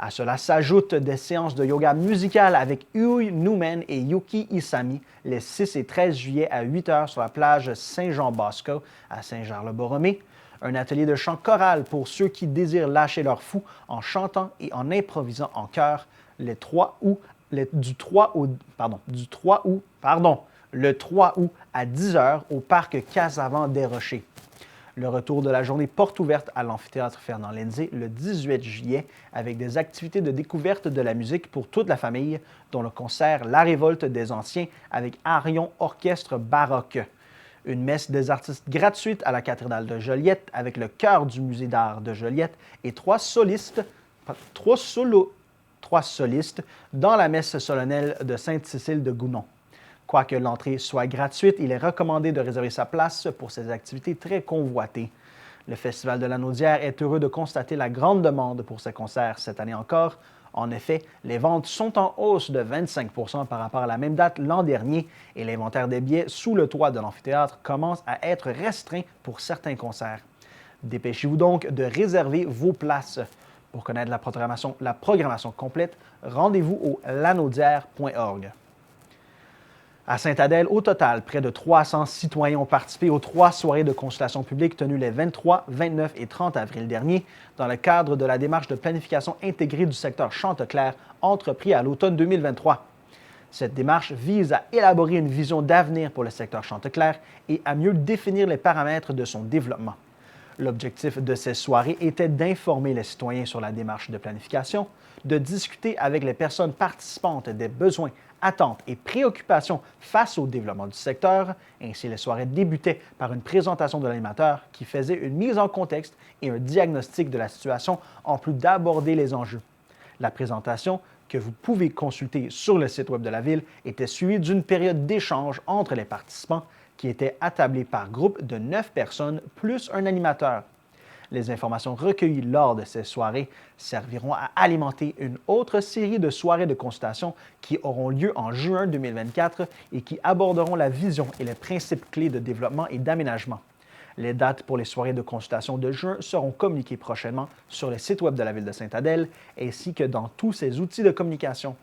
À cela s'ajoutent des séances de yoga musical avec Ui Newman et Yuki Isami les 6 et 13 juillet à 8 h sur la plage Saint-Jean-Bosco à Saint-Jean-le-Borromée. Un atelier de chant choral pour ceux qui désirent lâcher leur fou en chantant et en improvisant en chœur le 3 août à 10 h au parc Casavant des Rochers. Le retour de la journée porte ouverte à l'amphithéâtre Fernand Lindsay le 18 juillet avec des activités de découverte de la musique pour toute la famille, dont le concert La Révolte des Anciens avec Arion Orchestre Baroque. Une messe des artistes gratuite à la cathédrale de Joliette avec le chœur du Musée d'art de Joliette et trois solistes dans la messe solennelle de Sainte-Cécile de Gounon. Quoique l'entrée soit gratuite, il est recommandé de réserver sa place pour ces activités très convoitées. Le Festival de la Naudière est heureux de constater la grande demande pour ses concerts cette année encore. En effet, les ventes sont en hausse de 25 % par rapport à la même date l'an dernier et l'inventaire des billets sous le toit de l'amphithéâtre commence à être restreint pour certains concerts. Dépêchez-vous donc de réserver vos places. Pour connaître la programmation complète, rendez-vous au lanaudière.org. À Sainte-Adèle, au total, près de 300 citoyens ont participé aux 3 soirées de consultation publique tenues les 23, 29 et 30 avril dernier dans le cadre de la démarche de planification intégrée du secteur Chanteclair entrepris à l'automne 2023. Cette démarche vise à élaborer une vision d'avenir pour le secteur Chanteclair et à mieux définir les paramètres de son développement. L'objectif de ces soirées était d'informer les citoyens sur la démarche de planification, de discuter avec les personnes participantes des besoins, attentes et préoccupations face au développement du secteur. Ainsi, les soirées débutaient par une présentation de l'animateur qui faisait une mise en contexte et un diagnostic de la situation en plus d'aborder les enjeux. La présentation, que vous pouvez consulter sur le site web de la Ville, était suivie d'une période d'échange entre les participants qui était attablée par groupe de 9 personnes plus un animateur. Les informations recueillies lors de ces soirées serviront à alimenter une autre série de soirées de consultation qui auront lieu en juin 2024 et qui aborderont la vision et les principes clés de développement et d'aménagement. Les dates pour les soirées de consultation de juin seront communiquées prochainement sur le site web de la Ville de Sainte-Adèle ainsi que dans tous ses outils de communication.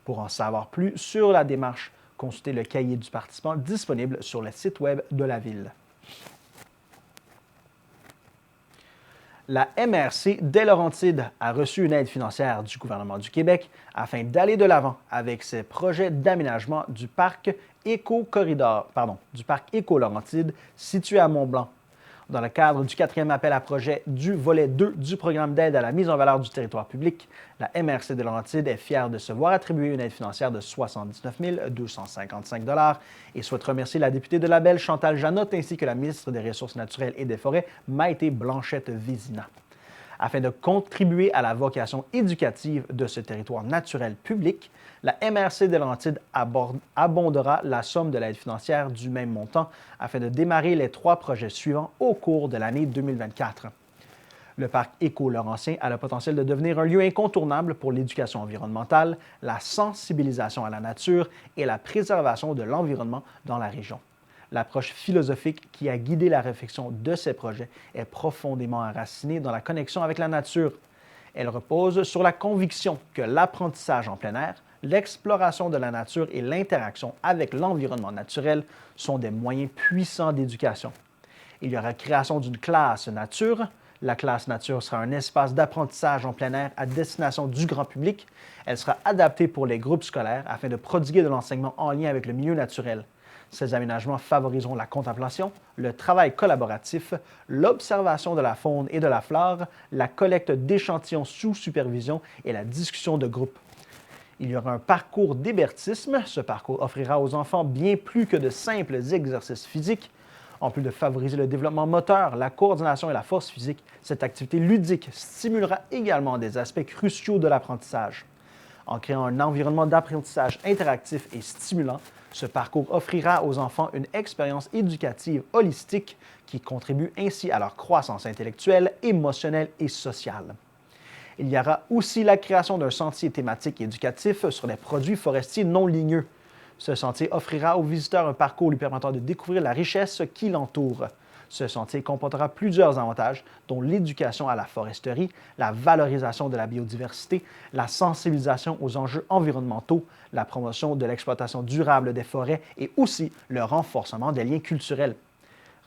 Pour en savoir plus sur la démarche, consultez le cahier du participant disponible sur le site web de la Ville. La MRC des Laurentides a reçu une aide financière du gouvernement du Québec afin d'aller de l'avant avec ses projets d'aménagement du parc Éco-Laurentide situé à Mont-Blanc. Dans le cadre du 4e appel à projet du volet 2 du programme d'aide à la mise en valeur du territoire public, la MRC de Laurentides est fière de se voir attribuer une aide financière de 79 255 $ et souhaite remercier la députée de la Belle Chantal Janotte ainsi que la ministre des Ressources naturelles et des Forêts, Maïté Blanchette-Vézina. Afin de contribuer à la vocation éducative de ce territoire naturel public, la MRC de Laurentides abondera la somme de l'aide financière du même montant afin de démarrer les 3 projets suivants au cours de l'année 2024. Le parc Éco-Laurentien a le potentiel de devenir un lieu incontournable pour l'éducation environnementale, la sensibilisation à la nature et la préservation de l'environnement dans la région. L'approche philosophique qui a guidé la réflexion de ces projets est profondément enracinée dans la connexion avec la nature. Elle repose sur la conviction que l'apprentissage en plein air, l'exploration de la nature et l'interaction avec l'environnement naturel sont des moyens puissants d'éducation. Il y aura création d'une classe nature. La classe nature sera un espace d'apprentissage en plein air à destination du grand public. Elle sera adaptée pour les groupes scolaires afin de prodiguer de l'enseignement en lien avec le milieu naturel. Ces aménagements favoriseront la contemplation, le travail collaboratif, l'observation de la faune et de la flore, la collecte d'échantillons sous supervision et la discussion de groupe. Il y aura un parcours d'hébertisme. Ce parcours offrira aux enfants bien plus que de simples exercices physiques. En plus de favoriser le développement moteur, la coordination et la force physique, cette activité ludique stimulera également des aspects cruciaux de l'apprentissage. En créant un environnement d'apprentissage interactif et stimulant, ce parcours offrira aux enfants une expérience éducative holistique qui contribue ainsi à leur croissance intellectuelle, émotionnelle et sociale. Il y aura aussi la création d'un sentier thématique éducatif sur les produits forestiers non ligneux. Ce sentier offrira aux visiteurs un parcours lui permettant de découvrir la richesse qui l'entoure. Ce sentier comportera plusieurs avantages, dont l'éducation à la foresterie, la valorisation de la biodiversité, la sensibilisation aux enjeux environnementaux, la promotion de l'exploitation durable des forêts et aussi le renforcement des liens culturels.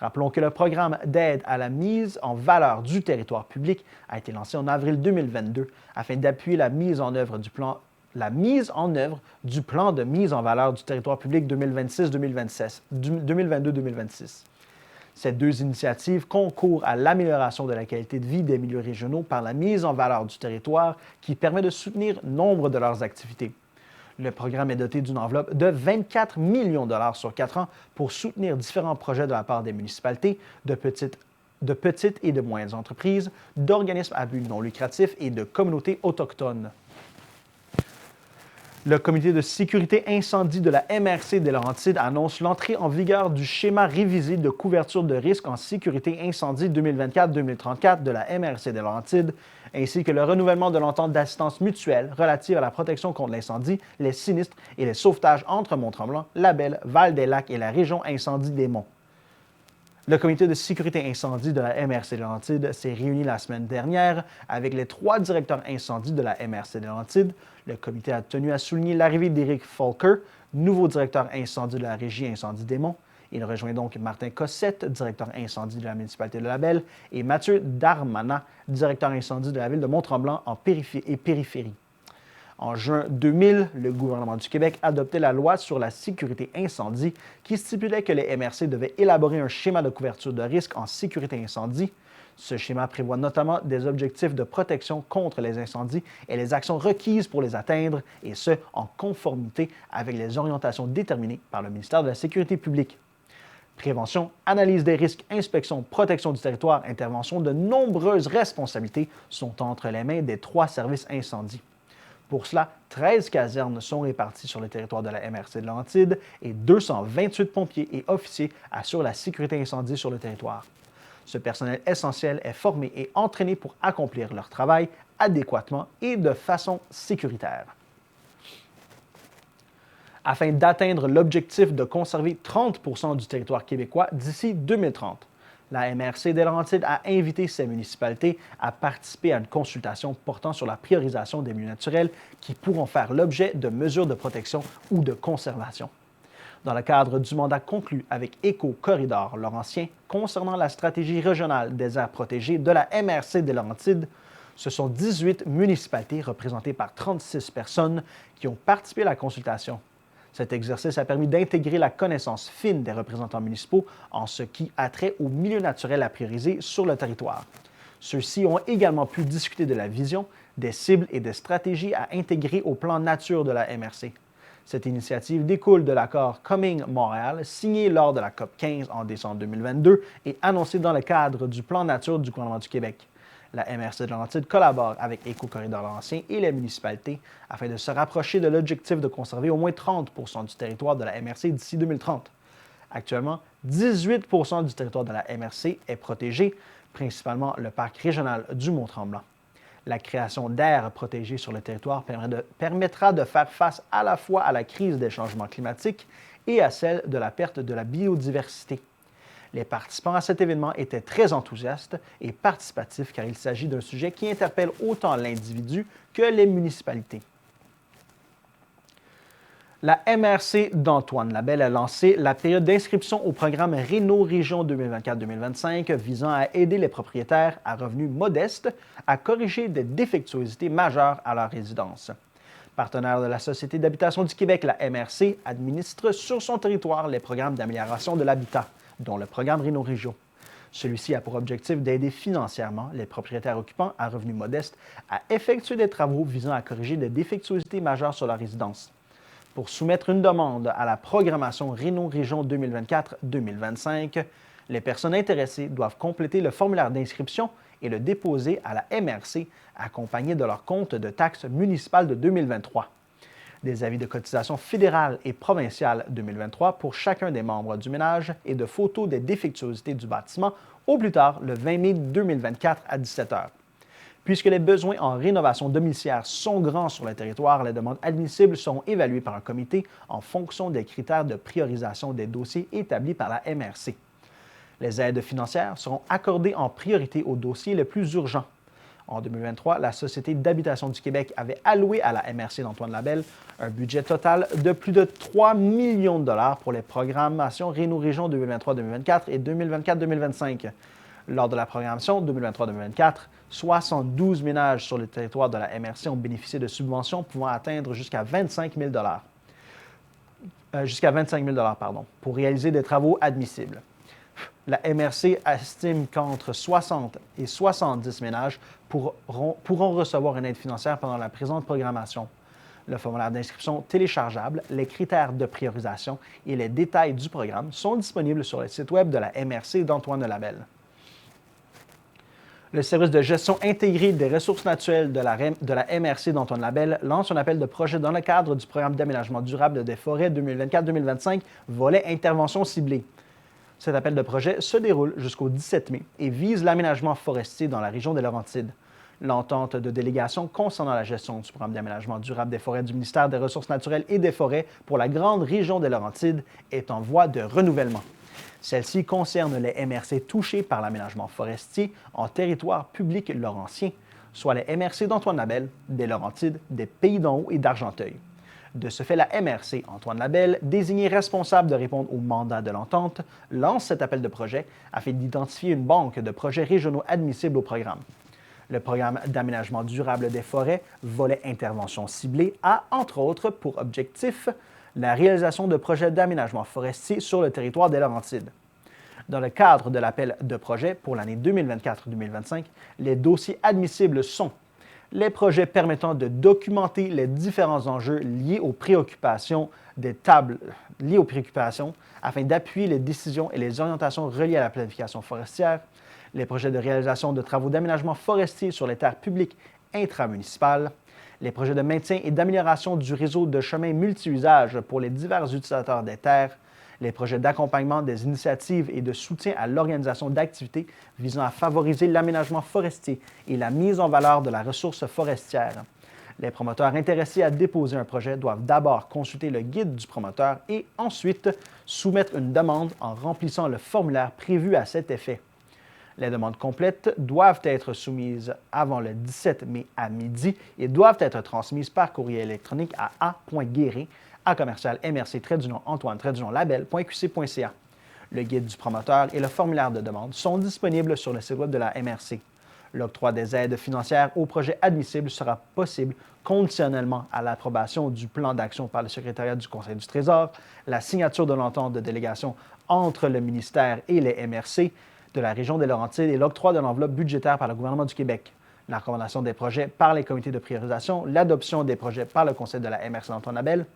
Rappelons que le programme d'aide à la mise en valeur du territoire public a été lancé en avril 2022 afin d'appuyer la mise en œuvre du plan de mise en valeur du territoire public 2022-2026. Ces deux initiatives concourent à l'amélioration de la qualité de vie des milieux régionaux par la mise en valeur du territoire qui permet de soutenir nombre de leurs activités. Le programme est doté d'une enveloppe de 24 millions de dollars sur 4 ans pour soutenir différents projets de la part des municipalités, de petites et de moyennes entreprises, d'organismes à but non lucratif et de communautés autochtones. Le comité de sécurité incendie de la MRC des Laurentides annonce l'entrée en vigueur du schéma révisé de couverture de risque en sécurité incendie 2024-2034 de la MRC des Laurentides, ainsi que le renouvellement de l'entente d'assistance mutuelle relative à la protection contre l'incendie, les sinistres et les sauvetages entre Mont-Tremblant, Labelle, Val-des-Lacs et la région incendie des Monts. Le comité de sécurité incendie de la MRC des Laurentides s'est réuni la semaine dernière avec les 3 directeurs incendie de la MRC des Laurentides. Le comité a tenu à souligner l'arrivée d'Éric Falker, nouveau directeur incendie de la Régie incendie des Monts. Il rejoint donc Martin Cossette, directeur incendie de la municipalité de Labelle, et Mathieu Darmanin, directeur incendie de la ville de Mont-Tremblant en périphérie. En juin 2000, le gouvernement du Québec adoptait la loi sur la sécurité incendie qui stipulait que les MRC devaient élaborer un schéma de couverture de risque en sécurité incendie. Ce schéma prévoit notamment des objectifs de protection contre les incendies et les actions requises pour les atteindre, et ce, en conformité avec les orientations déterminées par le ministère de la Sécurité publique. Prévention, analyse des risques, inspection, protection du territoire, intervention, de nombreuses responsabilités sont entre les mains des 3 services incendie. Pour cela, 13 casernes sont réparties sur le territoire de la MRC de Laurentides et 228 pompiers et officiers assurent la sécurité incendie sur le territoire. Ce personnel essentiel est formé et entraîné pour accomplir leur travail adéquatement et de façon sécuritaire. Afin d'atteindre l'objectif de conserver 30 % du territoire québécois d'ici 2030, la MRC des Laurentides a invité ces municipalités à participer à une consultation portant sur la priorisation des milieux naturels qui pourront faire l'objet de mesures de protection ou de conservation. Dans le cadre du mandat conclu avec Éco-Corridor Laurentien concernant la stratégie régionale des aires protégées de la MRC des Laurentides, ce sont 18 municipalités représentées par 36 personnes qui ont participé à la consultation. Cet exercice a permis d'intégrer la connaissance fine des représentants municipaux en ce qui a trait aux milieux naturels à prioriser sur le territoire. Ceux-ci ont également pu discuter de la vision, des cibles et des stratégies à intégrer au plan nature de la MRC. Cette initiative découle de l'accord Coming Montréal signé lors de la COP 15 en décembre 2022 et annoncé dans le cadre du plan nature du gouvernement du Québec. La MRC de Laurentides collabore avec Éco-Corridor Laurentien et les municipalités afin de se rapprocher de l'objectif de conserver au moins 30 % du territoire de la MRC d'ici 2030. Actuellement, 18 % du territoire de la MRC est protégé, principalement le parc régional du Mont-Tremblant. La création d'aires protégées sur le territoire permettra de faire face à la fois à la crise des changements climatiques et à celle de la perte de la biodiversité. Les participants à cet événement étaient très enthousiastes et participatifs car il s'agit d'un sujet qui interpelle autant l'individu que les municipalités. La MRC d'Antoine Labelle a lancé la période d'inscription au programme Réno Région 2024-2025 visant à aider les propriétaires à revenus modestes à corriger des défectuosités majeures à leur résidence. Partenaire de la Société d'habitation du Québec, la MRC administre sur son territoire les programmes d'amélioration de l'habitat, dont le programme Réno Région. Celui-ci a pour objectif d'aider financièrement les propriétaires occupants à revenus modestes à effectuer des travaux visant à corriger des défectuosités majeures sur leur résidence. Pour soumettre une demande à la programmation Réno Région 2024-2025, les personnes intéressées doivent compléter le formulaire d'inscription et le déposer à la MRC, accompagné de leur compte de taxes municipales de 2023. Des avis de cotisation fédérale et provinciale 2023 pour chacun des membres du ménage et de photos des défectuosités du bâtiment au plus tard le 20 mai 2024 à 17 h. Puisque les besoins en rénovation domiciliaire sont grands sur le territoire, les demandes admissibles seront évaluées par un comité en fonction des critères de priorisation des dossiers établis par la MRC. Les aides financières seront accordées en priorité aux dossiers les plus urgents. En 2023, la Société d'habitation du Québec avait alloué à la MRC d'Antoine Labelle un budget total de plus de 3 millions de dollars pour les programmations Réno-Région 2023-2024 et 2024-2025. Lors de la programmation 2023-2024, 72 ménages sur le territoire de la MRC ont bénéficié de subventions pouvant atteindre jusqu'à 25 000 pour réaliser des travaux admissibles. La MRC estime qu'entre 60 et 70 ménages pourront recevoir une aide financière pendant la présente programmation. Le formulaire d'inscription téléchargeable, les critères de priorisation et les détails du programme sont disponibles sur le site Web de la MRC d'Antoine Labelle. Le service de gestion intégrée des ressources naturelles de la MRC d'Antoine Labelle lance un appel de projet dans le cadre du programme d'aménagement durable des forêts 2024-2025, volet intervention ciblée. Cet appel de projet se déroule jusqu'au 17 mai et vise l'aménagement forestier dans la région des Laurentides. L'entente de délégation concernant la gestion du programme d'aménagement durable des forêts du ministère des Ressources naturelles et des Forêts pour la grande région des Laurentides est en voie de renouvellement. Celle-ci concerne les MRC touchés par l'aménagement forestier en territoire public laurentien, soit les MRC d'Antoine Labelle, des Laurentides, des Pays d'en Haut et d'Argenteuil. De ce fait, la MRC Antoine Labelle, désignée responsable de répondre au mandat de l'entente, lance cet appel de projet afin d'identifier une banque de projets régionaux admissibles au programme. Le programme d'aménagement durable des forêts, volet intervention ciblée, a, entre autres, pour objectif la réalisation de projets d'aménagement forestier sur le territoire des Laurentides. Dans le cadre de l'appel de projet pour l'année 2024-2025, les dossiers admissibles sont les projets permettant de documenter les différents enjeux liés aux préoccupations afin d'appuyer les décisions et les orientations reliées à la planification forestière, les projets de réalisation de travaux d'aménagement forestier sur les terres publiques intramunicipales, les projets de maintien et d'amélioration du réseau de chemins multi-usages pour les divers utilisateurs des terres, les projets d'accompagnement des initiatives et de soutien à l'organisation d'activités visant à favoriser l'aménagement forestier et la mise en valeur de la ressource forestière. Les promoteurs intéressés à déposer un projet doivent d'abord consulter le guide du promoteur et ensuite soumettre une demande en remplissant le formulaire prévu à cet effet. Les demandes complètes doivent être soumises avant le 17 mai à midi et doivent être transmises par courrier électronique à a.guérin@mrc-antoine-labelle.qc.ca. Le guide du promoteur et le formulaire de demande sont disponibles sur le site web de la MRC. L'octroi des aides financières aux projets admissibles sera possible conditionnellement à l'approbation du plan d'action par le secrétariat du Conseil du Trésor, la signature de l'entente de délégation entre le ministère et les MRC de la région des Laurentides et l'octroi de l'enveloppe budgétaire par le gouvernement du Québec, la recommandation des projets par les comités de priorisation, l'adoption des projets par le Conseil de la MRC d'Antoine Labelle.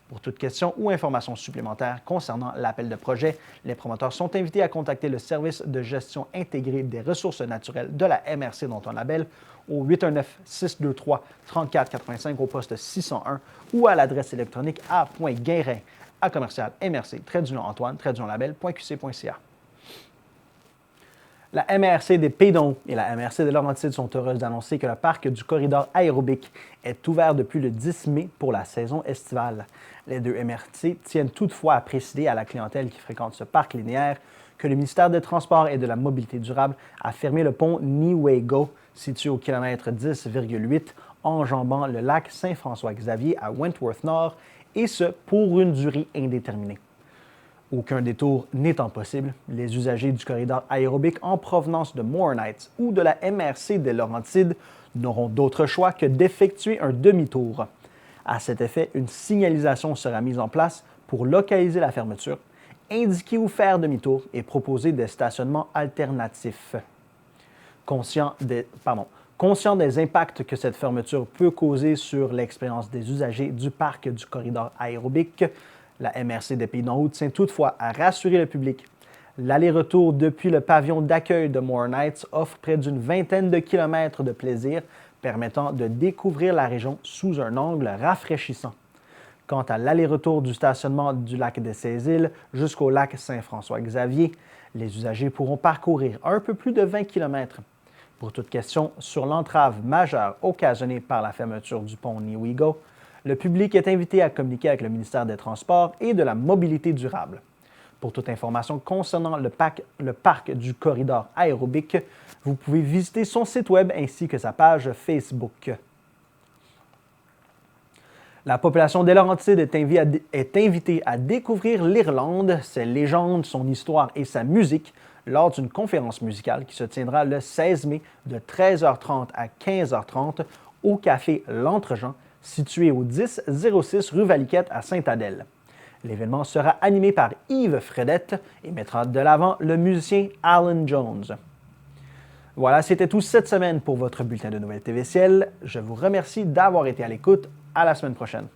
Pour toute question ou information supplémentaire concernant l'appel de projet, les promoteurs sont invités à contacter le service de gestion intégrée des ressources naturelles de la MRC d'Antoine Labelle au 819-623-3485 au poste 601 ou à l'adresse électronique a.guérin@mrc-antoine-labelle.qc.ca. La MRC des Pays d'en Haut et la MRC des Laurentides sont heureuses d'annoncer que le parc du corridor aérobique est ouvert depuis le 10 mai pour la saison estivale. Les deux MRC tiennent toutefois à préciser à la clientèle qui fréquente ce parc linéaire que le ministère des Transports et de la Mobilité durable a fermé le pont Newaygo, situé au kilomètre 10,8, enjambant le lac Saint-François-Xavier à Wentworth Nord, et ce pour une durée indéterminée. Aucun détour n'étant possible, les usagers du corridor aérobique en provenance de Moore Knights ou de la MRC des Laurentides n'auront d'autre choix que d'effectuer un demi-tour. À cet effet, une signalisation sera mise en place pour localiser la fermeture, indiquer où faire demi-tour et proposer des stationnements alternatifs. Conscient des impacts que cette fermeture peut causer sur l'expérience des usagers du parc du corridor aérobique, la MRC des Pays d'en Haut tient toutefois à rassurer le public. L'aller-retour depuis le pavillon d'accueil de Moore Knights offre près d'une vingtaine de kilomètres de plaisir, permettant de découvrir la région sous un angle rafraîchissant. Quant à l'aller-retour du stationnement du lac des Sées-Îles jusqu'au lac Saint-François-Xavier, les usagers pourront parcourir un peu plus de 20 kilomètres. Pour toute question sur l'entrave majeure occasionnée par la fermeture du pont Newaygo, le public est invité à communiquer avec le ministère des Transports et de la Mobilité durable. Pour toute information concernant le parc du corridor aérobique, vous pouvez visiter son site web ainsi que sa page Facebook. La population des Laurentides est invitée à découvrir l'Irlande, ses légendes, son histoire et sa musique lors d'une conférence musicale qui se tiendra le 16 mai de 13h30 à 15h30 au Café L'Entregent, situé au 1006 rue Valiquette à Sainte-Adèle. L'événement sera animé par Yves Fredette et mettra de l'avant le musicien Alan Jones. Voilà, c'était tout cette semaine pour votre bulletin de nouvelles TVCL. Je vous remercie d'avoir été à l'écoute. À la semaine prochaine.